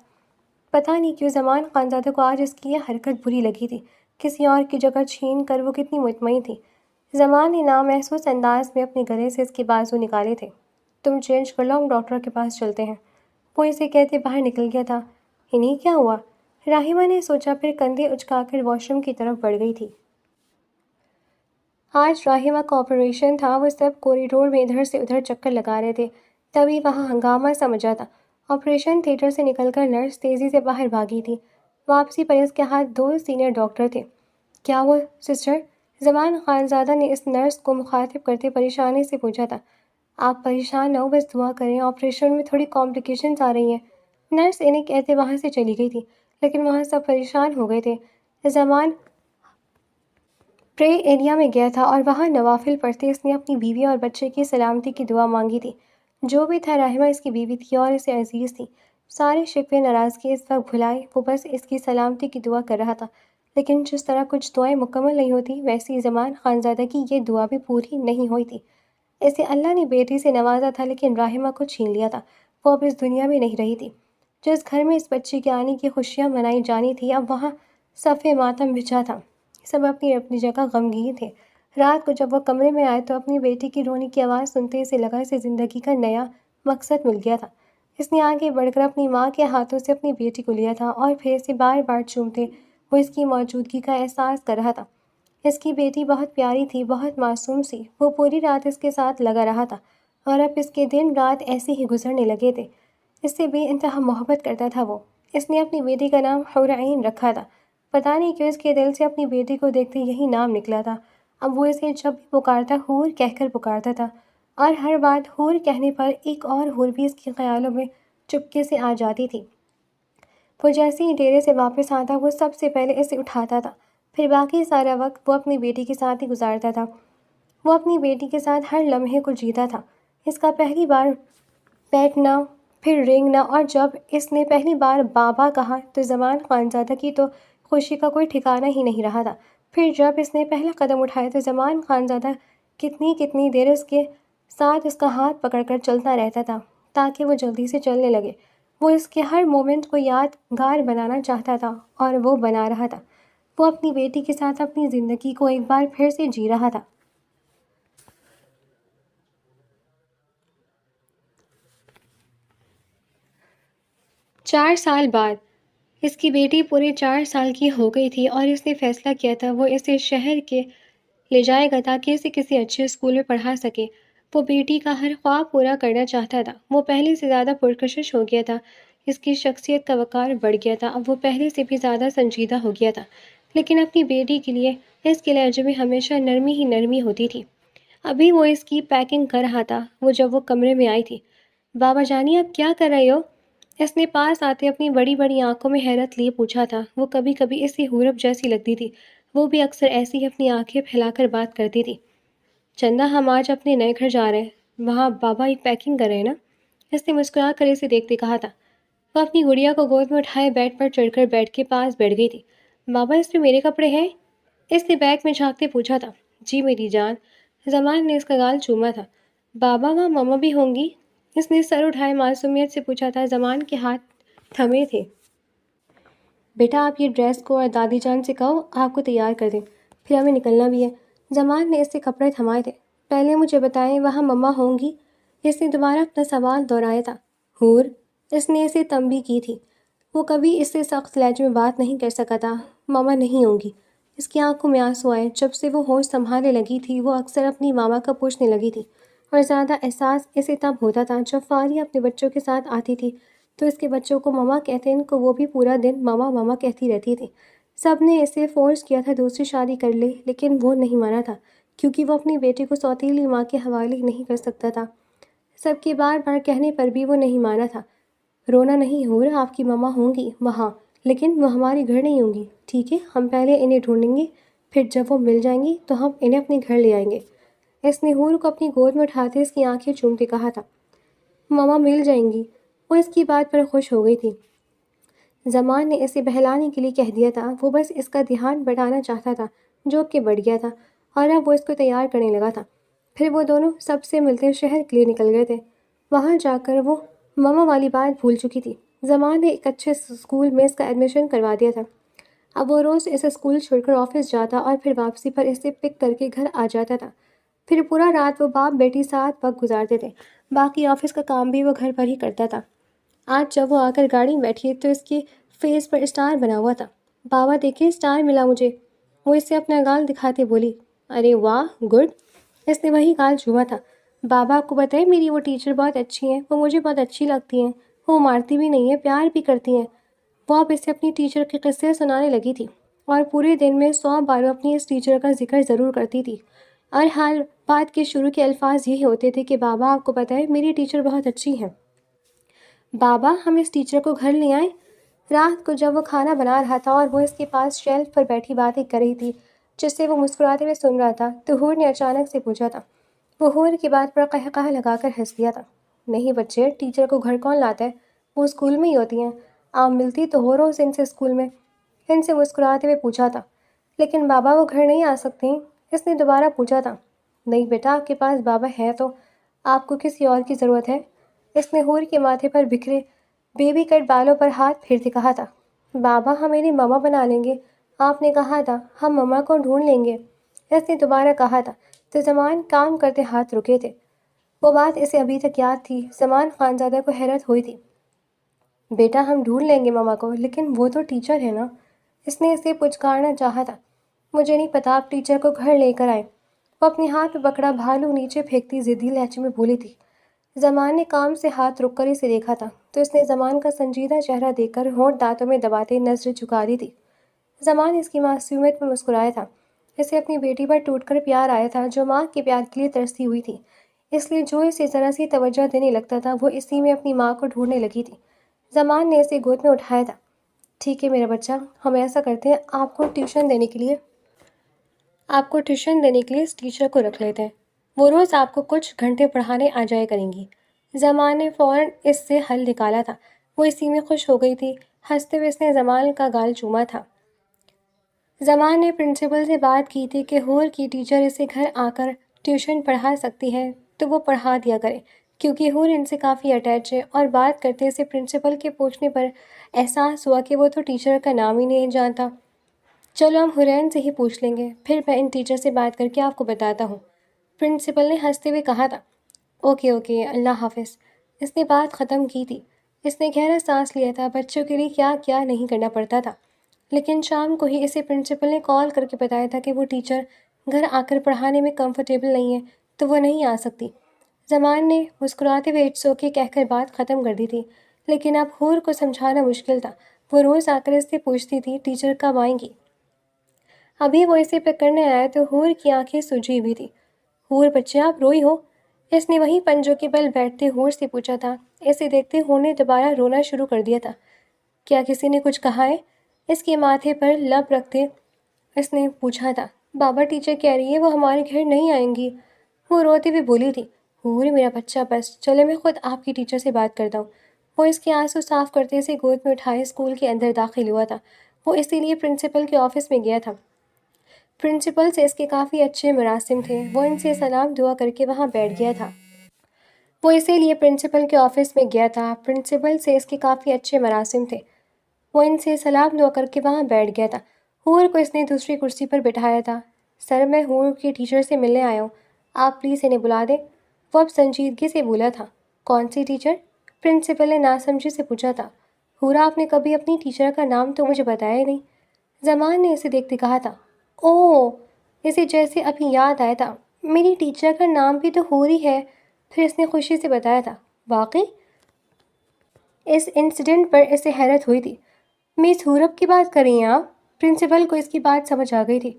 پتہ نہیں کیوں زمان خانزادہ کو آج اس کی یہ حرکت بری لگی تھی۔ کسی اور کی جگہ چھین کر وہ کتنی مطمئن تھی۔ زمان نے نامحسوس انداز میں اپنے گلے سے اس کے بازو نکالے تھے۔ تم چینج کر لو، ہم ڈاکٹر کے پاس چلتے ہیں۔ وہ اسے کہتے باہر نکل گیا تھا۔ انہیں کیا ہوا؟ راحمہ نے سوچا، پھر کندھے اچکا کر واش روم کی طرف بڑھ گئی تھی۔ آج راحمہ کا آپریشن تھا۔ وہ سب کوریڈور میں ادھر سے ادھر چکر لگا رہے تھے، تبھی وہاں ہنگامہ سا مچا تھا۔ آپریشن تھیٹر سے نکل کر نرس تیزی سے باہر بھاگی تھی۔ واپسی پر اس کے ہاتھ 2 سینئر ڈاکٹر تھے۔ کیا ہوا سسٹر؟ زمان خانزادہ نے اس نرس کو مخاطب کرتے پریشانی سے پوچھا تھا۔ آپ پریشان نہ ہو، بس دعا کریں، آپریشن میں تھوڑی کمپلیکیشنز آ رہی ہیں۔ نرس انہیں کہتے وہاں سے چلی گئی تھی، لیکن وہاں سب پریشان ہو گئے تھے۔ زمان پرے ایریا میں گیا تھا اور وہاں نوافل پڑھتے اس نے اپنی بیوی اور بچے کی سلامتی کی دعا مانگی تھی۔ جو بھی تھا راحمہ اس کی بیوی تھی اور اسے عزیز تھی۔ سارے شکوے ناراضگی اس وقت بھلائے، وہ بس اس کی سلامتی کی دعا کر رہا تھا۔ لیکن جس طرح کچھ دعائیں مکمل نہیں ہوتی، ویسی زمان خانزادہ کی یہ دعا بھی پوری نہیں ہوئی تھی۔ اسے اللہ نے بیٹی سے نوازا تھا، لیکن راحمہ کو چھین لیا تھا۔ وہ اب اس دنیا میں نہیں رہی تھی۔ جس گھر میں اس بچے کے آنے کی خوشیاں منائی جانی تھی، اب وہاں صف ماتم بچھا تھا۔ سب اپنی اپنی جگہ غمگین تھے۔ رات کو جب وہ کمرے میں آئے تو اپنی بیٹی کی رونے کی آواز سنتے اسے لگا اسے زندگی کا نیا مقصد مل گیا تھا۔ اس نے آگے بڑھ کر اپنی ماں کے ہاتھوں سے اپنی بیٹی کو لیا تھا اور پھر اسے بار بار چومتے وہ اس کی موجودگی کا احساس کر رہا تھا۔ اس کی بیٹی بہت پیاری تھی، بہت معصوم سی۔ وہ پوری رات اس کے ساتھ لگا رہا تھا اور اب اس کے دن رات ایسے ہی گزرنے لگے تھے۔ اس سے بے انتہا محبت کرتا تھا وہ۔ اس نے اپنی بیٹی کا نام حور عین رکھا تھا۔ پتہ نہیں کیوں اس کے دل سے اپنی بیٹی کو دیکھتے یہی نام نکلا تھا۔ اب وہ اسے جب بھی پکارتا حور کہہ کر پکارتا تھا، اور ہر بات حور کہنے پر ایک اور حور بھی اس کے خیالوں میں چپکے سے آ جاتی تھی۔ وہ جیسے ہی ڈیرے سے واپس آتا وہ سب سے پہلے اسے اٹھاتا تھا، پھر باقی سارا وقت وہ اپنی بیٹی کے ساتھ ہی گزارتا تھا۔ وہ اپنی بیٹی کے ساتھ ہر لمحے کو جیتا تھا۔ اس کا پہلی بار بیٹھنا، پھر رینگنا، اور جب اس نے پہلی بار بابا کہا تو زمان خانزادہ کی تو خوشی کا کوئی ٹھکانہ ہی نہیں رہا تھا۔ پھر جب اس نے پہلا قدم اٹھایا تو زمان خانزادہ کتنی دیر اس کے ساتھ اس کا ہاتھ پکڑ کر چلتا رہتا تھا تاکہ وہ جلدی سے چلنے لگے۔ وہ اس کے ہر مومنٹ کو یادگار بنانا چاہتا تھا اور وہ بنا رہا تھا۔ وہ اپنی بیٹی کے ساتھ اپنی زندگی کو ایک بار پھر سے جی رہا تھا۔ 4 سال بعد اس کی بیٹی پورے 4 سال کی ہو گئی تھی اور اس نے فیصلہ کیا تھا وہ اسے شہر کے لے جائے گا تاکہ اسے کسی اچھے اسکول میں پڑھا سکے۔ وہ بیٹی کا ہر خواب پورا کرنا چاہتا تھا۔ وہ پہلے سے زیادہ پرکشش ہو گیا تھا۔ اس کی شخصیت کا وقار بڑھ گیا تھا۔ اب وہ پہلے سے بھی زیادہ سنجیدہ ہو گیا تھا، لیکن اپنی بیٹی کے لیے اس کے لہجے میں ہمیشہ نرمی ہی نرمی ہوتی تھی۔ ابھی وہ اس کی پیکنگ کر رہا تھا جب وہ کمرے میں آئی تھی۔ بابا جانی آپ کیا کر رہے ہو؟ اس نے پاس آتے اپنی بڑی بڑی آنکھوں میں حیرت لیے پوچھا تھا۔ وہ کبھی کبھی اسی حورب جیسی لگتی تھی، وہ بھی اکثر ایسی ہی اپنی آنکھیں پھیلا کر بات کرتی تھی۔ چندہ ہم آج اپنے نئے گھر جا رہے ہیں، وہاں بابا ایک پیکنگ کر رہے ہیں نا؟ اس نے مسکرا کر اسے دیکھتے کہا تھا۔ وہ اپنی گڑیا کو گود میں اٹھائے بیڈ پر چڑھ کر بیڈ کے پاس بیٹھ گئی تھی۔ بابا اس میں میرے کپڑے ہیں؟ اس نے بیگ میں جھانکتے پوچھا تھا۔ جی میری جان۔ زمان نے اس کا گال چوما تھا۔ بابا وہاں ماما بھی ہوں گی؟ اس نے سر اٹھائے معصومیت سے پوچھا تھا۔ زمان کے ہاتھ تھمے تھے۔ بیٹا آپ یہ ڈریس کو اور دادی جان سے کہو آپ کو تیار کر دیں، پھر ہمیں نکلنا بھی ہے۔ زمان نے اس سے کپڑے تھمائے تھے۔ پہلے مجھے بتائیں وہاں مما ہوں گی؟ اس نے دوبارہ اپنا سوال دہرایا تھا۔ حور، اس نے اسے تنبیہ کی تھی۔ وہ کبھی اس سے سخت لہجے میں بات نہیں کر سکا تھا۔ ماما نہیں ہوں گی۔ اس کی آنکھوں میں آنسو آئے۔ جب سے وہ ہوش سنبھالنے لگی تھی وہ اکثر اپنی ماما کا پوچھنے لگی تھی، اور زیادہ احساس اسے تب ہوتا تھا جب فاریہ اپنے بچوں کے ساتھ آتی تھی تو اس کے بچوں کو ماما کہتے ان کو وہ بھی پورا دن ماما ماما کہتی رہتی تھی۔ سب نے اسے فورس کیا تھا دوسری شادی کر لے، لیکن وہ نہیں مانا تھا کیونکہ وہ اپنی بیٹی کو سوتیلی ماں کے حوالے نہیں کر سکتا تھا۔ سب کے بار بار کہنے پر بھی وہ نہیں مانا تھا۔ رونا نہیں ہو رہا، آپ کی ماما ہوں گی وہاں، لیکن وہ ہمارے گھر نہیں ہوں گی، ٹھیک ہے؟ ہم پہلے انہیں ڈھونڈیں گے، پھر جب وہ مل جائیں گی تو ہم انہیں اپنے گھر لے آئیں گے۔ اس نے حور کو اپنی گود میں اٹھاتے اس کی آنکھیں چومتے کہا تھا۔ ماما مل جائیں گی۔ وہ اس کی بات پر خوش ہو گئی تھی۔ زمان نے اسے بہلانے کے لیے کہہ دیا تھا، وہ بس اس کا دھیان بٹانا چاہتا تھا جو کہ بڑھ گیا تھا، اور اب وہ اس کو تیار کرنے لگا تھا۔ پھر وہ دونوں سب سے ملتے شہر کے لیے نکل گئے تھے۔ وہاں جا کر وہ ماما والی بات بھول چکی تھی۔ زمان نے ایک اچھے اسکول میں اس کا ایڈمیشن کروا دیا تھا۔ اب وہ روز اسے اسکول چھوڑ کر آفس جاتا اور پھر واپسی پر اسے پک کر کے گھر آ جاتا تھا۔ پھر پورا رات وہ باپ بیٹی ساتھ وقت گزارتے تھے۔ باقی آفس کا کام بھی وہ گھر پر ہی کرتا تھا۔ آج جب وہ آ کر گاڑی میں بیٹھی تو اس کے فیس پر اسٹار بنا ہوا تھا۔ بابا دیکھیں اسٹار ملا مجھے۔ وہ اسے اپنا گال دکھاتے بولی۔ ارے واہ، گڈ۔ اس نے وہی گال چوما تھا۔ بابا آپ کو بتائے میری وہ ٹیچر بہت اچھی ہیں، وہ مجھے بہت اچھی لگتی ہیں، وہ مارتی بھی نہیں ہیں، پیار بھی کرتی ہیں۔ وہ اب اسے اپنی ٹیچر کے قصے سنانے لگی تھی اور پورے دن میں 100 بار اپنی اس ٹیچر کا ذکر ضرور کرتی تھی، اور ہر بات کے شروع کے الفاظ یہی ہوتے تھے کہ بابا آپ کو پتہ ہے میری ٹیچر بہت اچھی ہیں۔ بابا ہم اس ٹیچر کو گھر لے آئیں۔ رات کو جب وہ کھانا بنا رہا تھا اور وہ اس کے پاس شیلف پر بیٹھی باتیں کر رہی تھی جس سے وہ مسکراتے ہوئے سن رہا تھا تو حور نے اچانک سے پوچھا تھا۔ وہ حور کی بات پر قہقہہ لگا کر ہنس دیا تھا۔ نہیں بچے، ٹیچر کو گھر کون لاتا ہے؟ وہ اسکول میں ہی ہوتی ہیں۔ آپ ملتی تو ہو روز ان سے اسکول میں؟ ان سے مسکراتے ہوئے پوچھا تھا۔ لیکن بابا وہ گھر نہیں آ سکتی؟ اس نے دوبارہ پوچھا تھا۔ نہیں بیٹا، آپ کے پاس بابا ہے تو آپ کو کسی اور کی ضرورت ہے؟ اس نے حور کے ماتھے پر بکھرے بیبی کٹ بالوں پر ہاتھ پھیرتے کہا تھا۔ بابا ہم انہیں ماما بنا لیں گے، آپ نے کہا تھا ہم ماما کو ڈھونڈ لیں گے، اس نے دوبارہ کہا تھا تو زمان کام کرتے ہاتھ رکے تھے۔ وہ بات اسے ابھی تک یاد تھی۔ زمان خانزادہ کو حیرت ہوئی تھی۔ بیٹا ہم ڈھونڈ لیں گے ماما کو، لیکن وہ تو ٹیچر ہے نا؟ اس نے اسے پچکارنا چاہا تھا۔ مجھے نہیں پتا، آپ ٹیچر کو گھر لے کر آئے۔ وہ اپنے ہاتھ میں پکڑا بھالو نیچے پھینکتی ضدی لہجے میں بولی تھی۔ زمان نے کام سے ہاتھ رک کر اسے دیکھا تھا تو اس نے زمان کا سنجیدہ چہرہ دیکھ کر ہونٹ دانتوں میں دباتے نظریں جھکا دی تھی۔ زمان اس کی معصومیت میں مسکرایا تھا۔ اسے اپنی بیٹی پر ٹوٹ کر پیار آیا تھا جو ماں کے پیار کے لیے ترسی ہوئی تھی، اس لیے جو اسے ذرا سی توجہ دینے لگتا تھا وہ اسی میں اپنی ماں کو ڈھونڈنے لگی تھی۔ زمان نے اسے گود میں اٹھایا تھا۔ ٹھیک ہے میرا بچہ، ہم ایسا کرتے ہیں آپ کو ٹیوشن دینے کے لیے اس ٹیچر کو رکھ لیتے ہیں، وہ روز آپ کو کچھ گھنٹے پڑھانے آ جایا کریں گی۔ زمان نے فوراً اس سے حل نکالا تھا۔ وہ اسی میں خوش ہو گئی تھی۔ ہنستے ہوئے اس نے زمان کا گال چوما تھا۔ زمان نے پرنسپل سے بات کی تھی کہ حور کی ٹیچر اسے گھر آ کر ٹیوشن پڑھا سکتی ہے تو وہ پڑھا دیا کرے، کیونکہ حور ان سے کافی اٹیچ ہے۔ اور بات کرتے اسے پرنسپل کے پوچھنے پر احساس ہوا کہ وہ تو ٹیچر کا نام ہی نہیں جانتا۔ چلو ہم حرین سے ہی پوچھ لیں گے، پھر میں ان ٹیچر سے بات کر کے آپ کو بتاتا ہوں، پرنسپل نے ہنستے ہوئے کہا تھا۔ اوکے، اللہ حافظ۔ اس نے بات ختم کی تھی۔ اس نے گہرا سانس لیا تھا۔ بچوں کے لیے کیا کیا نہیں کرنا پڑتا تھا، لیکن شام کو ہی اسے پرنسپل نے کال کر کے بتایا تھا کہ وہ ٹیچر گھر آ کر پڑھانے میں کمفرٹیبل نہیں ہے تو وہ نہیں آ سکتی۔ زمان نے مسکراتے ہوئے اٹس اوکے کہہ کر بات ختم کر دی تھی، لیکن اب حور کو سمجھانا مشکل تھا۔ وہ روز آ کر اس سے پوچھتی تھی ٹیچر کب آئیں گی۔ ابھی وہ اسے پکڑنے آیا تو حور کی آنکھیں سجی ہوئی تھی۔ حور بچے آپ روئی ہو؟ اس نے وہیں پنجوں کے بل بیٹھتے حور سے پوچھا تھا۔ اسے دیکھتے حور نے دوبارہ رونا شروع کر دیا تھا۔ کیا کسی نے کچھ کہا ہے؟ اس کے ماتھے پر لب رکھتے اس نے پوچھا تھا۔ بابا ٹیچر کہہ رہی ہے وہ ہمارے گھر نہیں آئیں گی۔ وہ روتے ہوئے بولی تھی۔ حور میرا بچہ بس، چلے میں خود آپ کی ٹیچر سے بات کرتا ہوں۔ وہ اس کے آنسو صاف کرتے اسے گود میں اٹھائے اسکول کے اندر داخل ہوا تھا۔ وہ اسی لیے پرنسپل کے آفس میں گیا تھا۔ پرنسپل سے اس کے کافی اچھے مراسم تھے۔ وہ ان سے سلام دعا کر کے وہاں بیٹھ گیا تھا۔ وہ اسی لیے پرنسپل کے آفس میں گیا تھا۔ پرنسپل سے اس کے کافی اچھے مراسم تھے۔ وہ ان سے سلام دعا کر کے وہاں بیٹھ گیا تھا۔ حور کو اس نے دوسری کرسی پر بٹھایا تھا۔ سر میں حور کی ٹیچر سے ملنے آیا ہوں، آپ پلیز انہیں بلا دیں۔ وہ اب سنجیدگی سے بولا تھا۔ کون سی ٹیچر؟ پرنسپل نے ناسمجھی سے پوچھا تھا۔ حور آپ نے کبھی اپنی ٹیچر کا نام تو مجھے بتایا نہیں۔ زمان نے اسے دیکھتے کہا تھا۔ اوہ، اسے جیسے ابھی یاد آیا تھا۔ میری ٹیچر کا نام بھی تو حور ہی ہے۔ پھر اس نے خوشی سے بتایا تھا۔ واقعی؟ اس انسیڈنٹ پر اسے حیرت ہوئی تھی۔ مس حورب کی بات کر رہی ہیں آپ؟ پرنسپل کو اس کی بات سمجھ آ گئی تھی۔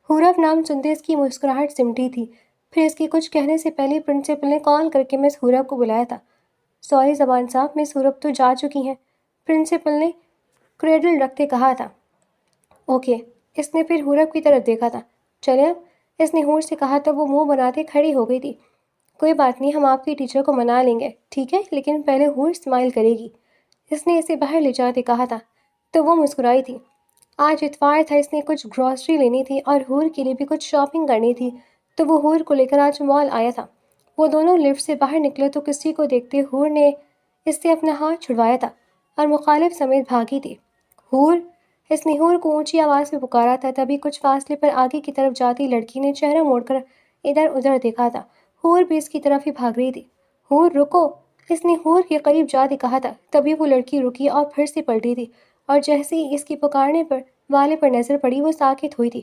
حورب نام سنتے اس کی مسکراہٹ سمٹی تھی۔ پھر اس کے کچھ کہنے سے پہلے پرنسپل نے کال کر کے مس حورب کو بلایا تھا۔ سوری زبان صاحب، مس حورب تو جا چکی ہیں، پرنسپل نے کریڈل رکھتے کہا تھا۔ اوکے، اس نے پھر حورب کی طرف دیکھا تھا۔ چلے اب، اس نے حور سے کہا تو وہ منہ بناتے کھڑی ہو گئی تھی۔ کوئی بات نہیں، ہم آپ کی ٹیچر کو منا لیں گے، ٹھیک ہے، لیکن پہلے حور اسمائل کرے گی۔ اس نے اسے باہر لے جاتے کہا تھا تو وہ مسکرائی تھی۔ آج اتوار تھا، اس نے کچھ گروسری لینی تھی اور حور کے لیے بھی کچھ شاپنگ کرنی تھی، تو وہ حور کو لے کر آج مال آیا تھا۔ وہ دونوں لفٹ سے باہر نکلے تو کسی کو دیکھتے حور نے اس سے اپنا ہاتھ چھڑوایا تھا اور مخالف سمیت بھاگی تھی۔ حور! اس نے حور کو اونچی آواز میں پکارا تھا۔ تبھی کچھ فاصلے پر آگے کی طرف جاتی لڑکی نے چہرہ موڑ کر ادھر ادھر دیکھا تھا۔ حور بھی اس کی طرف ہی بھاگ رہی تھی۔ حور رکو! اس نے حور کے قریب جاتے کہا تھا۔ تبھی وہ لڑکی رکی اور پھر سے پلٹی تھی، اور جیسے ہی اس کی پکارنے پر والے پر نظر پڑی وہ ساکت ہوئی تھی۔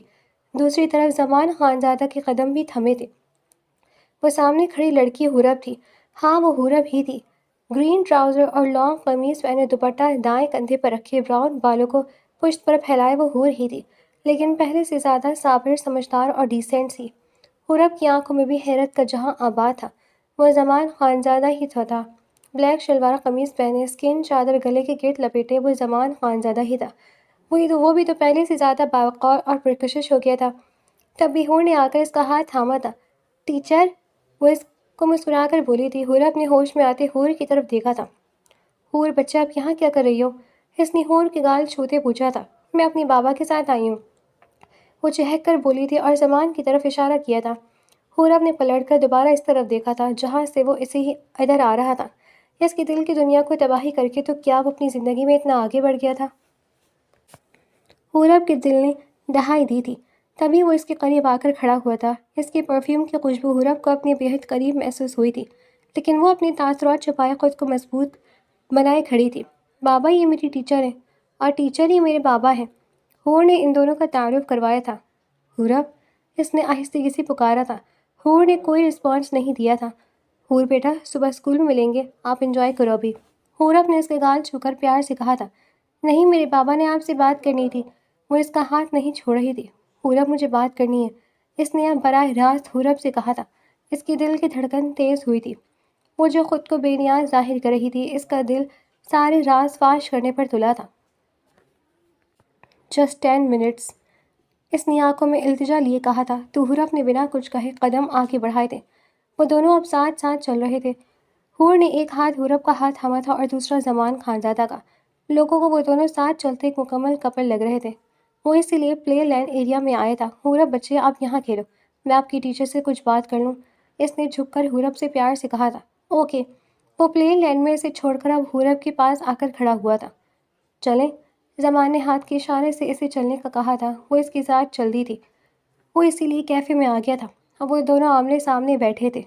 دوسری طرف زمان خانزادہ کے قدم بھی تھمے تھے۔ وہ سامنے کھڑی لڑکی حورب تھی۔ ہاں، وہ حورب ہی تھی۔ گرین ٹراؤزر اور لانگ قمیص پہنے، دوپٹہ دائیں کندھے پر رکھے، براؤن بالوں کو پشت پر پھیلائے، وہ حور ہی تھی، لیکن پہلے سے زیادہ صابر، سمجھدار اور ڈیسنٹ سی۔ حورب کی آنکھوں میں بھی حیرت کا جہاں آباد تھا۔ وہ زمان خانزادہ ہی تھا۔ بلیک شلوار قمیص پہنے، اسکن چادر گلے کے گرد لپیٹے، وہ زمان خانزادہ ہی تھا۔ وہ بھی تو پہلے سے زیادہ باوقار اور پرکشش ہو گیا تھا۔ تب بھی حور نے آ کر اس کا ہاتھ تھاما تھا۔ ٹیچر! وہ اس کو مسکرا کر بولی تھی۔ حورب نے ہوش میں آتے حور کی طرف دیکھا تھا۔ حور بچہ اب یہاں کیا کر رہی ہو؟ اس نے حور کے گال چھوتے پوچھا تھا۔ میں اپنی بابا کے ساتھ آئی ہوں، وہ چہک کر بولی تھی اور زمان کی طرف اشارہ کیا تھا۔ حورب نے پلٹ کر دوبارہ اس طرف دیکھا تھا جہاں سے وہ اسے ہی ادھر آ رہا تھا۔ اس کے دل کی دنیا کو تباہی کر کے تو کیا وہ اپنی زندگی میں اتنا آگے بڑھ گیا تھا؟ حورب کے دل نے دہائی دی تھی۔ تبھی وہ اس کے قریب آ کر کھڑا ہوا تھا۔ اس کے پرفیوم کی خوشبو حورب کو اپنے بےحد قریب محسوس ہوئی تھی، لیکن وہ اپنے تاثرات چھپائے خود کو مضبوط بنائے کھڑی تھی۔ بابا، یہ میری ٹیچر ہے اور ٹیچر ہی میرے بابا ہیں۔ حور نے ان دونوں کا تعارف کروایا تھا۔ حورب! اس نے آہستگی سے پکارا تھا۔ حور نے کوئی رسپانس نہیں دیا تھا۔ حور بیٹا، صبح اسکول میں ملیں گے، آپ انجوائے کرو ابھی۔ حورب نے اس کے گال چھو کر پیار سے کہا تھا۔ نہیں، میرے بابا نے آپ سے بات کرنی تھی۔ وہ اس کا ہاتھ نہیں چھوڑ رہی تھی۔ حورب، مجھے بات کرنی ہے، اس نے اب براہ راست حورب سے کہا تھا۔ اس کی دل کی دھڑکن تیز ہوئی تھی۔ وہ جو خود کو بے نیاز ظاہر کر رہی تھی، اس کا دل سارے راز فاش کرنے پر تلا تھا۔ جسٹ 10 منٹس، اس نے آنکھوں میں التجا لیے کہا تھا تو حورب نے بنا کچھ کہے قدم آگے بڑھائے تھے۔ وہ دونوں اب ساتھ ساتھ چل رہے تھے۔ حور نے ایک ہاتھ حورب کا ہاتھ تھاما تھا اور دوسرا زمان خانزادہ کا۔ لوگوں کو وہ دونوں ساتھ چلتے ایک مکمل کپل لگ رہے تھے۔ وہ اسی لیے پلے لینڈ ایریا میں آیا تھا۔ حورب بچے، آپ یہاں کھیلو، میں آپ کی ٹیچر سے کچھ بات کر لوں، اس نے جھک کر حورب سے پیار سے کہا تھا۔ اوکے۔ وہ پلے لینڈ میں اسے چھوڑ کر اب حورب کے پاس آ کر کھڑا ہوا تھا۔ چلیں، زمان نے ہاتھ کے اشارے سے اسے چلنے کا کہا تھا۔ وہ اس کے ساتھ چل دی تھی۔ وہ اسی لیے کیفے میں آ گیا تھا۔ اب وہ دونوں آمنے سامنے بیٹھے تھے۔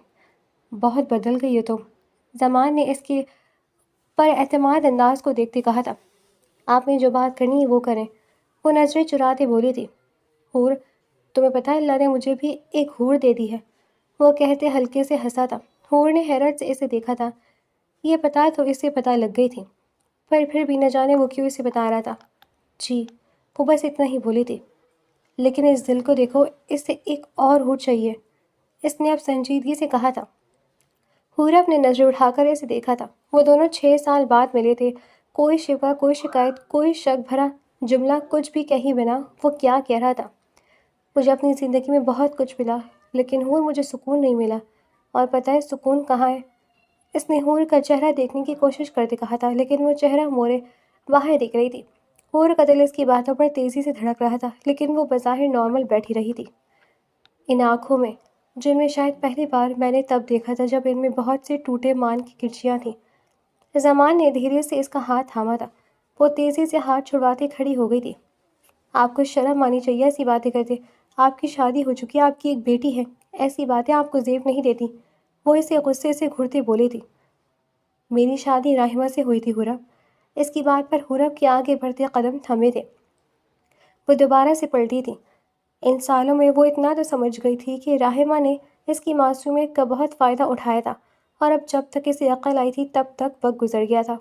بہت بدل گئی ہو تم، زمان نے اس کے پر اعتماد انداز کو دیکھتے کہا تھا۔ آپ نے جو بات کرنی ہے وہ کریں، وہ نظریں چراتے بولی تھی۔ حور، تمہیں پتہ ہے اللہ نے مجھے بھی ایک حور دے دی ہے، وہ کہتے ہلکے سے ہنسا تھا۔ حور نے حیرت سے اسے دیکھا تھا۔ یہ پتہ تو اسے پتہ لگ گئی تھی، پر پھر بھی نہ جانے وہ کیوں اسے بتا رہا تھا۔ جی، وہ بس اتنا ہی بولی تھی۔ لیکن اس دل کو دیکھو، اسے ایک اور ہو چاہیے، اس نے اب سنجیدگی سے کہا تھا۔ حورب نے نظر اٹھا کر اسے دیکھا تھا۔ وہ دونوں 6 سال بعد ملے تھے۔ کوئی شکوہ، کوئی شکایت، کوئی شک بھرا جملہ کچھ بھی کہی بنا وہ کیا کہہ رہا تھا۔ مجھے اپنی زندگی میں بہت کچھ ملا، لیکن حور مجھے سکون نہیں ملا، اور پتہ ہے سکون کہاں ہے؟ اس نے حور کا چہرہ دیکھنے کی کوشش کرتے کہا تھا، لیکن وہ چہرہ مورے باہر دکھ رہی تھی۔ حور کا دل اس کی باتوں پر تیزی سے دھڑک رہا تھا، لیکن وہ بظاہر نارمل بیٹھی رہی تھی۔ ان آنکھوں میں، جن میں شاید پہلی بار میں نے تب دیکھا تھا جب ان میں بہت سے ٹوٹے مان کی کرچیاں تھیں۔ زمان نے دھیرے سے اس کا ہاتھ تھاما تھا۔ وہ تیزی سے ہاتھ چھڑواتے کھڑی ہو گئی تھی۔ آپ کو شرم آنی چاہیے ایسی باتیں کرتے۔ آپ کی شادی ہو چکی ہے، آپ کی ایک بیٹی ہے، ایسی باتیں آپ کو زیب نہیں دیتی۔ وہ اسے غصے سے گھرتے بولی تھی۔ میری شادی راحمہ سے ہوئی تھی حورب۔ اس کی بات پر حورب کے آگے بڑھتے قدم تھمے تھے۔ وہ دوبارہ سے پلٹی تھی۔ ان سالوں میں وہ اتنا تو سمجھ گئی تھی کہ راحمہ نے اس کی معصومیت کا بہت فائدہ اٹھایا تھا، اور اب جب تک اسے عقل آئی تھی تب تک وقت گزر گیا تھا۔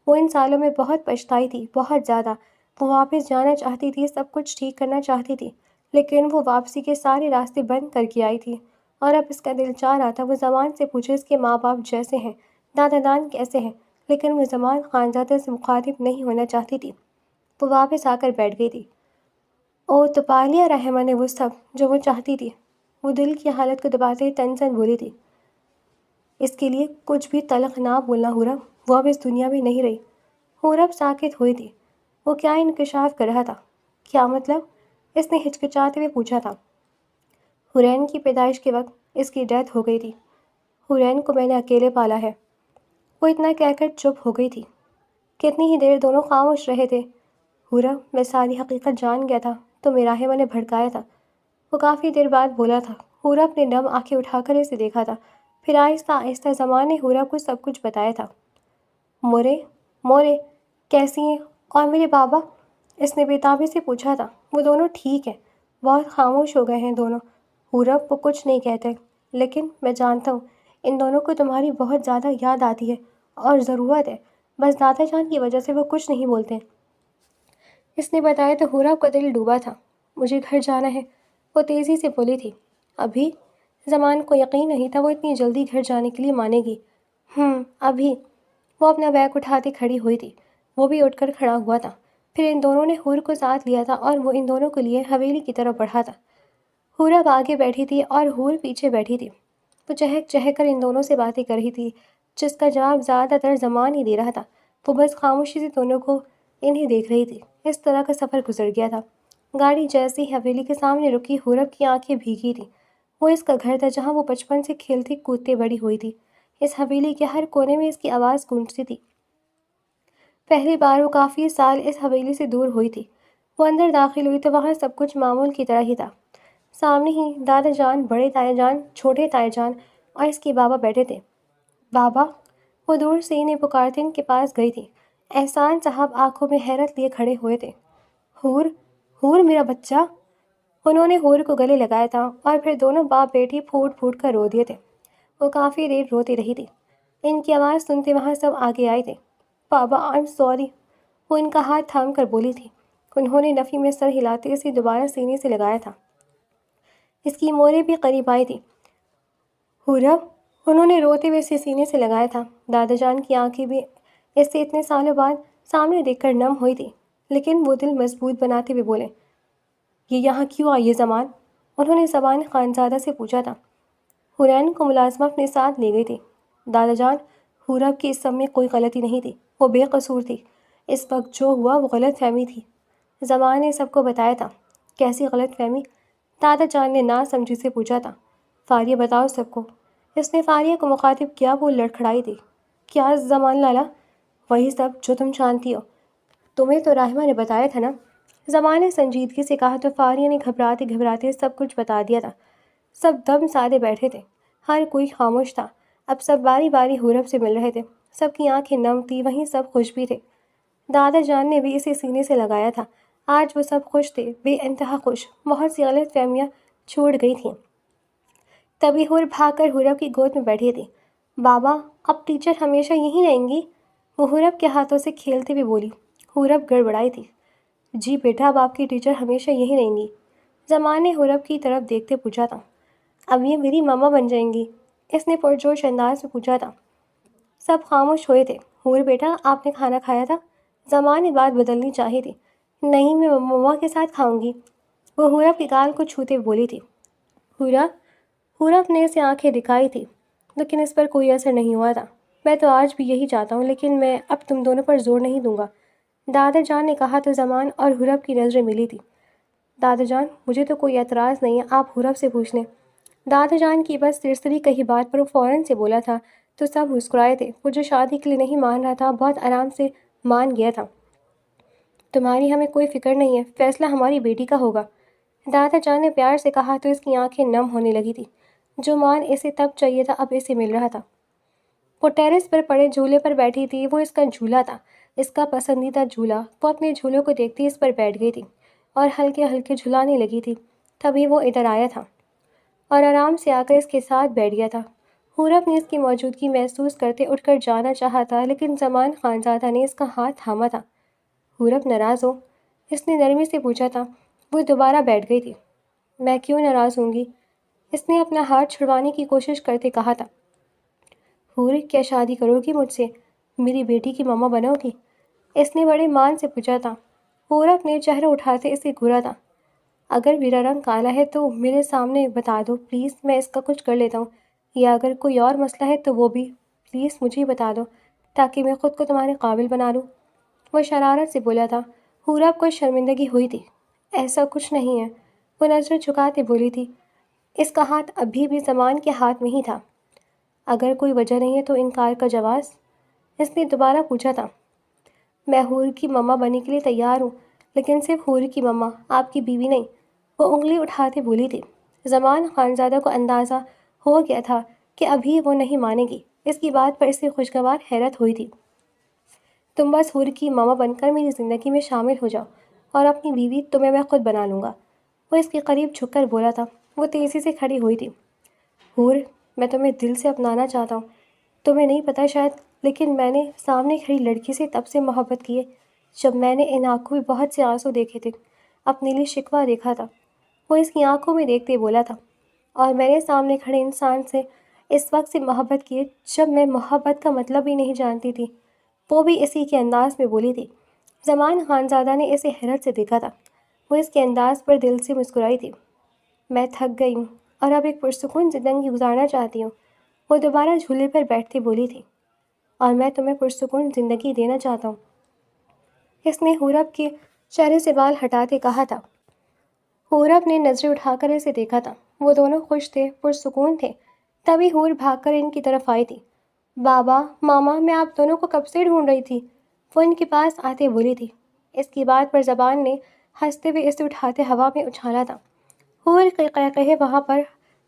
وہ ان سالوں میں بہت پچھتائی تھی، بہت زیادہ۔ وہ واپس جانا چاہتی تھی، سب کچھ ٹھیک کرنا چاہتی تھی، لیکن وہ واپسی کے سارے راستے بند کر کے آئی تھی، اور اب اس کا دل چاہ رہا تھا وہ زمان سے پوچھے اس کے ماں باپ جیسے ہیں، دادا دان کیسے ہیں، لیکن وہ زمان خانزادہ سے مخاطب نہیں ہونا چاہتی تھی۔ وہ واپس آ کر بیٹھ گئی تھی۔ او تو پا لیا رحمہ نے وہ سب جو وہ چاہتی تھی؟ وہ دل کی حالت کو دباتے تنزن بولی تھی۔ اس کے لیے کچھ بھی تلخ نہ بولنا حورب، وہ اب اس دنیا میں نہیں رہی۔ حورب ساکت ہوئی تھی۔ وہ کیا انکشاف کر رہا تھا؟ کیا مطلب؟ اس نے ہچکچاتے ہوئے پوچھا تھا۔ حورین کی پیدائش کے وقت اس کی ڈیتھ ہو گئی تھی۔ حورین کو میں نے اکیلے پالا ہے۔ وہ اتنا کہہ کر چپ ہو گئی تھی۔ کتنی ہی دیر دونوں خاموش رہے تھے۔ حورب، میں ساری حقیقت جان گیا تھا، تو راحمہ نے بھڑکایا تھا۔ وہ کافی دیر بعد بولا تھا۔ حورب نے نم آنکھیں اٹھا کر اسے دیکھا تھا، پھر آہستہ آہستہ زمان نے حورب کو سب کچھ بتایا تھا۔ مورے، مورے کیسی ہیں؟ اور میرے بابا؟ اس نے بےتابی سے پوچھا تھا۔ وہ دونوں ٹھیک ہیں۔ بہت خاموش ہو گئے ہیں دونوں۔ حورب، وہ کچھ نہیں کہتے، لیکن میں جانتا ہوں ان دونوں کو تمہاری بہت زیادہ یاد آتی ہے، اور ضرورت ہے، بس دادا جان کی وجہ سے وہ کچھ نہیں بولتے۔ اس نے بتایا تو حورب کا دل ڈوبا تھا۔ مجھے گھر جانا ہے، وہ تیزی سے بولی تھی۔ ابھی؟ زمان کو یقین نہیں تھا وہ اتنی جلدی گھر جانے کے لیے مانے گی۔ ابھی۔ وہ اپنا بیگ اٹھاتے کھڑی ہوئی تھی۔ وہ بھی اٹھ کر کھڑا ہوا تھا۔ پھر ان دونوں نے حور کو ساتھ لیا تھا، اور وہ ان دونوں کے لیے حویلی کی طرف بڑھا تھا۔ حورب آگے بیٹھی تھی اور حور پیچھے بیٹھی تھی۔ وہ چہک چہک کر ان دونوں سے باتیں کر رہی تھی، جس کا جواب زیادہ تر زمان ہی دے رہا تھا۔ وہ بس خاموشی سے دونوں کو انہیں دیکھ رہی تھی۔ اس طرح کا سفر گزر گیا تھا۔ گاڑی جیسے ہی حویلی کے سامنے رکی، حورب کی آنکھیں بھیگی تھیں۔ وہ اس کا گھر تھا جہاں وہ بچپن سے کھیلتے کودتے بڑی ہوئی تھی۔ اس حویلی کے ہر کونے میں اس کی آواز گونجتی تھی۔ پہلی بار وہ کافی سال اس حویلی سے دور ہوئی تھی۔ وہ اندر داخل ہوئی تو وہاں سب کچھ معمول کی طرح ہی تھا۔ سامنے ہی دادا جان، بڑے تایا جان، چھوٹے تایا جان اور اس کے بابا بیٹھے تھے۔ بابا! وہ دور سے انہیں پکارتے ان کے پاس گئی تھی۔ احسان صاحب آنکھوں میں حیرت لیے کھڑے ہوئے تھے۔ حور، حور میرا بچہ! انہوں نے حور کو گلے لگایا تھا، اور پھر دونوں باپ بیٹی پھوٹ پھوٹ کر رو دیے تھے۔ وہ کافی دیر روتی رہی تھی۔ ان کی آواز سنتے وہاں سب آگے آئے تھے۔ بابا، آئی ایم سوری، وہ ان کا ہاتھ تھام کر بولی تھی۔ انہوں نے نفی میں سر ہلاتے اسے دوبارہ سینے سے لگایا تھا۔ اس کی موریں بھی قریب آئی تھی۔ حورب! انہوں نے روتے ہوئے اسے سینے سے لگایا تھا۔ دادا جان کی آنکھیں بھی اس سے اتنے سالوں بعد سامنے دیکھ کر نم ہوئی تھی، لیکن وہ دل مضبوط بناتے ہوئے بولے، یہ یہاں کیوں آئی ہے زمان؟ انہوں نے زبان خانزادہ سے پوچھا تھا۔ حورین کو ملازمہ اپنے ساتھ لے گئی تھی۔ دادا جان، حورب کی اس سب میں کوئی غلطی نہیں تھی، وہ بے قصور تھی۔ اس وقت جو ہوا وہ غلط فہمی تھی۔ زمان نے سب کو بتایا تھا۔ کیسی غلط فہمی؟ دادا جان نے نا سمجھی سے پوچھا تھا۔ فاریہ بتاؤ سب کو۔ اس نے فاریہ کو مخاطب کیا، وہ لڑکھڑائی تھی۔ کیا زمان لالا؟ وہی سب جو تم جانتی ہو۔ تمہیں تو راحمہ نے بتایا تھا نا؟ زمان نے سنجیدگی سے کہا تو فاریہ نے گھبراتے گھبراتے سب کچھ بتا دیا تھا۔ سب دم سادے بیٹھے تھے، ہر کوئی خاموش تھا۔ اب سب باری باری حورب سے مل رہے تھے۔ سب کی آنکھیں نم تھی، وہیں سب خوش بھی تھے۔ دادا جان نے بھی اسے سینے سے لگایا تھا۔ آج وہ سب خوش تھے، بے انتہا خوش۔ بہت سی غلط فہمیاں چھوڑ گئی تھیں۔ تبھی حور بھاگ کر حورب کی گود میں بیٹھی تھی۔ بابا، اب ٹیچر ہمیشہ یہیں رہیں گی؟ وہ حورب کے ہاتھوں سے کھیلتے ہوئے بولی۔ حورب گڑبڑائی تھی۔ جی بیٹا، اب آپ کی ٹیچر ہمیشہ یہیں رہیں گی۔ زمان نے حورب کی طرف دیکھتے پوچھا تھا، اب یہ میری ماما بن جائیں گی؟ اس نے پرجوش انداز میں پوچھا تھا۔ سب خاموش ہوئے تھے۔ حور بیٹا، آپ نے کھانا کھایا تھا؟ زمان نے بات بدلنی چاہی تھی۔ نہیں، میں مما کے ساتھ کھاؤں گی، وہ حورب کی گال کو چھوتے بولی تھی۔ حورب نے اسے آنکھیں دکھائی تھی، لیکن اس پر کوئی اثر نہیں ہوا تھا۔ میں تو آج بھی یہی چاہتا ہوں، لیکن میں اب تم دونوں پر زور نہیں دوں گا، دادا جان نے کہا تو زمان اور حورب کی نظریں ملی تھی۔ دادا جان، مجھے تو کوئی اعتراض نہیں ہے، آپ حورب سے پوچھ لیں۔ دادا جان کی بس سرسری کہی بات پر وہ فوراً سے بولا تھا تو سب مسکرائے تھے۔ وہ جو شادی کے لیے نہیں مان رہا تھا بہت آرام سے مان گیا تھا۔ تمہاری ہمیں کوئی فکر نہیں ہے، فیصلہ ہماری بیٹی کا ہوگا، دادا جان نے پیار سے کہا تو اس کی آنکھیں نم ہونے لگی تھی۔ جو مان اسے تب چاہیے تھا اب اسے مل رہا تھا۔ وہ ٹیرس پر پڑے جھولے پر بیٹھی تھی، وہ اس کا جھولا تھا، اس کا پسندیدہ جھولا۔ وہ اپنے جھولوں کو دیکھتی اس پر بیٹھ گئی تھی اور ہلکے ہلکے جھلانے لگی تھی۔ تبھی وہ ادھر آیا تھا اور آرام سے آ کر اس کے ساتھ بیٹھ گیا تھا۔ حورب نے اس کی موجودگی محسوس کرتے اٹھ کر جانا چاہا تھا، لیکن زمان خانزادہ نے اس کا ہاتھ تھاما تھا۔ حورب ناراض ہو؟ اس نے نرمی سے پوچھا تھا۔ وہ دوبارہ بیٹھ گئی تھی۔ میں کیوں ناراض ہوں گی؟ اس نے اپنا ہاتھ چھڑوانے کی کوشش کرتے کہا تھا۔ حور، کیا شادی کرو گی مجھ سے؟ میری بیٹی کی ماما بنو گی؟ اس نے بڑے مان سے پوچھا تھا۔ حورب نے چہرہ اٹھاتے اسے گھورا تھا۔ اگر میرا رنگ کالا ہے تو میرے سامنے بتا دو پلیز، میں اس کا کچھ کر لیتا ہوں، یا اگر کوئی اور مسئلہ ہے تو وہ بھی پلیز مجھے بتا دو تاکہ میں خود کو تمہارے قابل بنا لوں، وہ شرارت سے بولا تھا۔ حورب کو شرمندگی ہوئی تھی۔ ایسا کچھ نہیں ہے، وہ نظر جھکاتے بولی تھی۔ اس کا ہاتھ ابھی بھی زمان کے ہاتھ میں ہی تھا۔ اگر کوئی وجہ نہیں ہے تو انکار کا جواز؟ اس نے دوبارہ پوچھا تھا۔ میں حور کی ماما بننے کے لیے تیار ہوں، لیکن صرف حور کی ماما، آپ کی بیوی نہیں، وہ انگلی اٹھاتے بولی تھی۔ زمان خانزادہ کو اندازہ ہو گیا تھا کہ ابھی وہ نہیں مانے گی۔ اس کی بات پر اسے خوشگوار حیرت ہوئی تھی۔ تم بس حور کی ماما بن کر میری زندگی میں شامل ہو جاؤ اور اپنی بیوی تمہیں میں خود بنا لوں گا، وہ اس کے قریب جھک کر بولا تھا۔ وہ تیزی سے کھڑی ہوئی تھی۔ حور، میں تمہیں دل سے اپنانا چاہتا ہوں، تمہیں نہیں پتہ شاید، لیکن میں نے سامنے کھڑی لڑکی سے تب سے محبت کی ہے جب میں نے ان آنکھوں میں بہت سے آنسو دیکھے تھے، اپنے لیے شکوہ دیکھا تھا، وہ اس کی آنکھوں میں دیکھتے بولا تھا، اور میں نے سامنے کھڑے انسان سے اس وقت سے محبت کی ہے جب میں محبت کا مطلب ہی نہیں جانتی تھی، وہ بھی اسی کے انداز میں بولی تھی۔ زمان خانزادہ نے اسے حیرت سے دیکھا تھا۔ وہ اس کے انداز پر دل سے مسکرائی تھی۔ میں تھک گئی ہوں اور اب ایک پرسکون زندگی گزارنا چاہتی ہوں، وہ دوبارہ جھولے پر بیٹھتی بولی تھی، اور میں تمہیں پرسکون زندگی دینا چاہتا ہوں، اس نے حورب کے چہرے سے بال ہٹاتے کہا تھا۔ حورب نے نظریں اٹھا کر اسے دیکھا تھا۔ وہ دونوں خوش تھے، پرسکون تھے۔ تبھی حور بھاگ کر ان کی طرف آئی تھی۔ بابا، ماما، میں آپ دونوں کو کب سے ڈھونڈ رہی تھی، وہ ان کے پاس آتے بولی تھی۔ اس کی بات پر زبان نے ہنستے ہوئے اسے اٹھاتے ہوا میں اچھالا تھا۔ حور کے قہقہے وہاں پر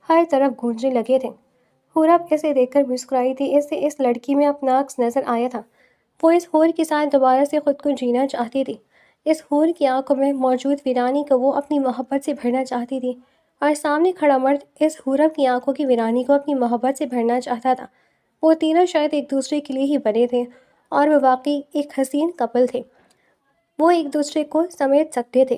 ہر طرف گونجنے لگے تھے۔ حورب اسے دیکھ کر مسکرائی تھی۔ اسے اس لڑکی میں اپنا عکس نظر آیا تھا۔ وہ اس حور کے ساتھ دوبارہ سے خود کو جینا چاہتی تھی۔ اس حور کی آنکھوں میں موجود ویرانی کو وہ اپنی محبت سے بھرنا چاہتی تھی، اور سامنے کھڑا مرد اس حورب کی آنکھوں کی ویرانی کو اپنی محبت سے بھرنا چاہتا تھا۔ وہ تینوں شاید ایک دوسرے کے لیے ہی بنے تھے، اور وہ واقعی ایک حسین کپل تھے۔ وہ ایک دوسرے کو سمیٹ سکتے تھے۔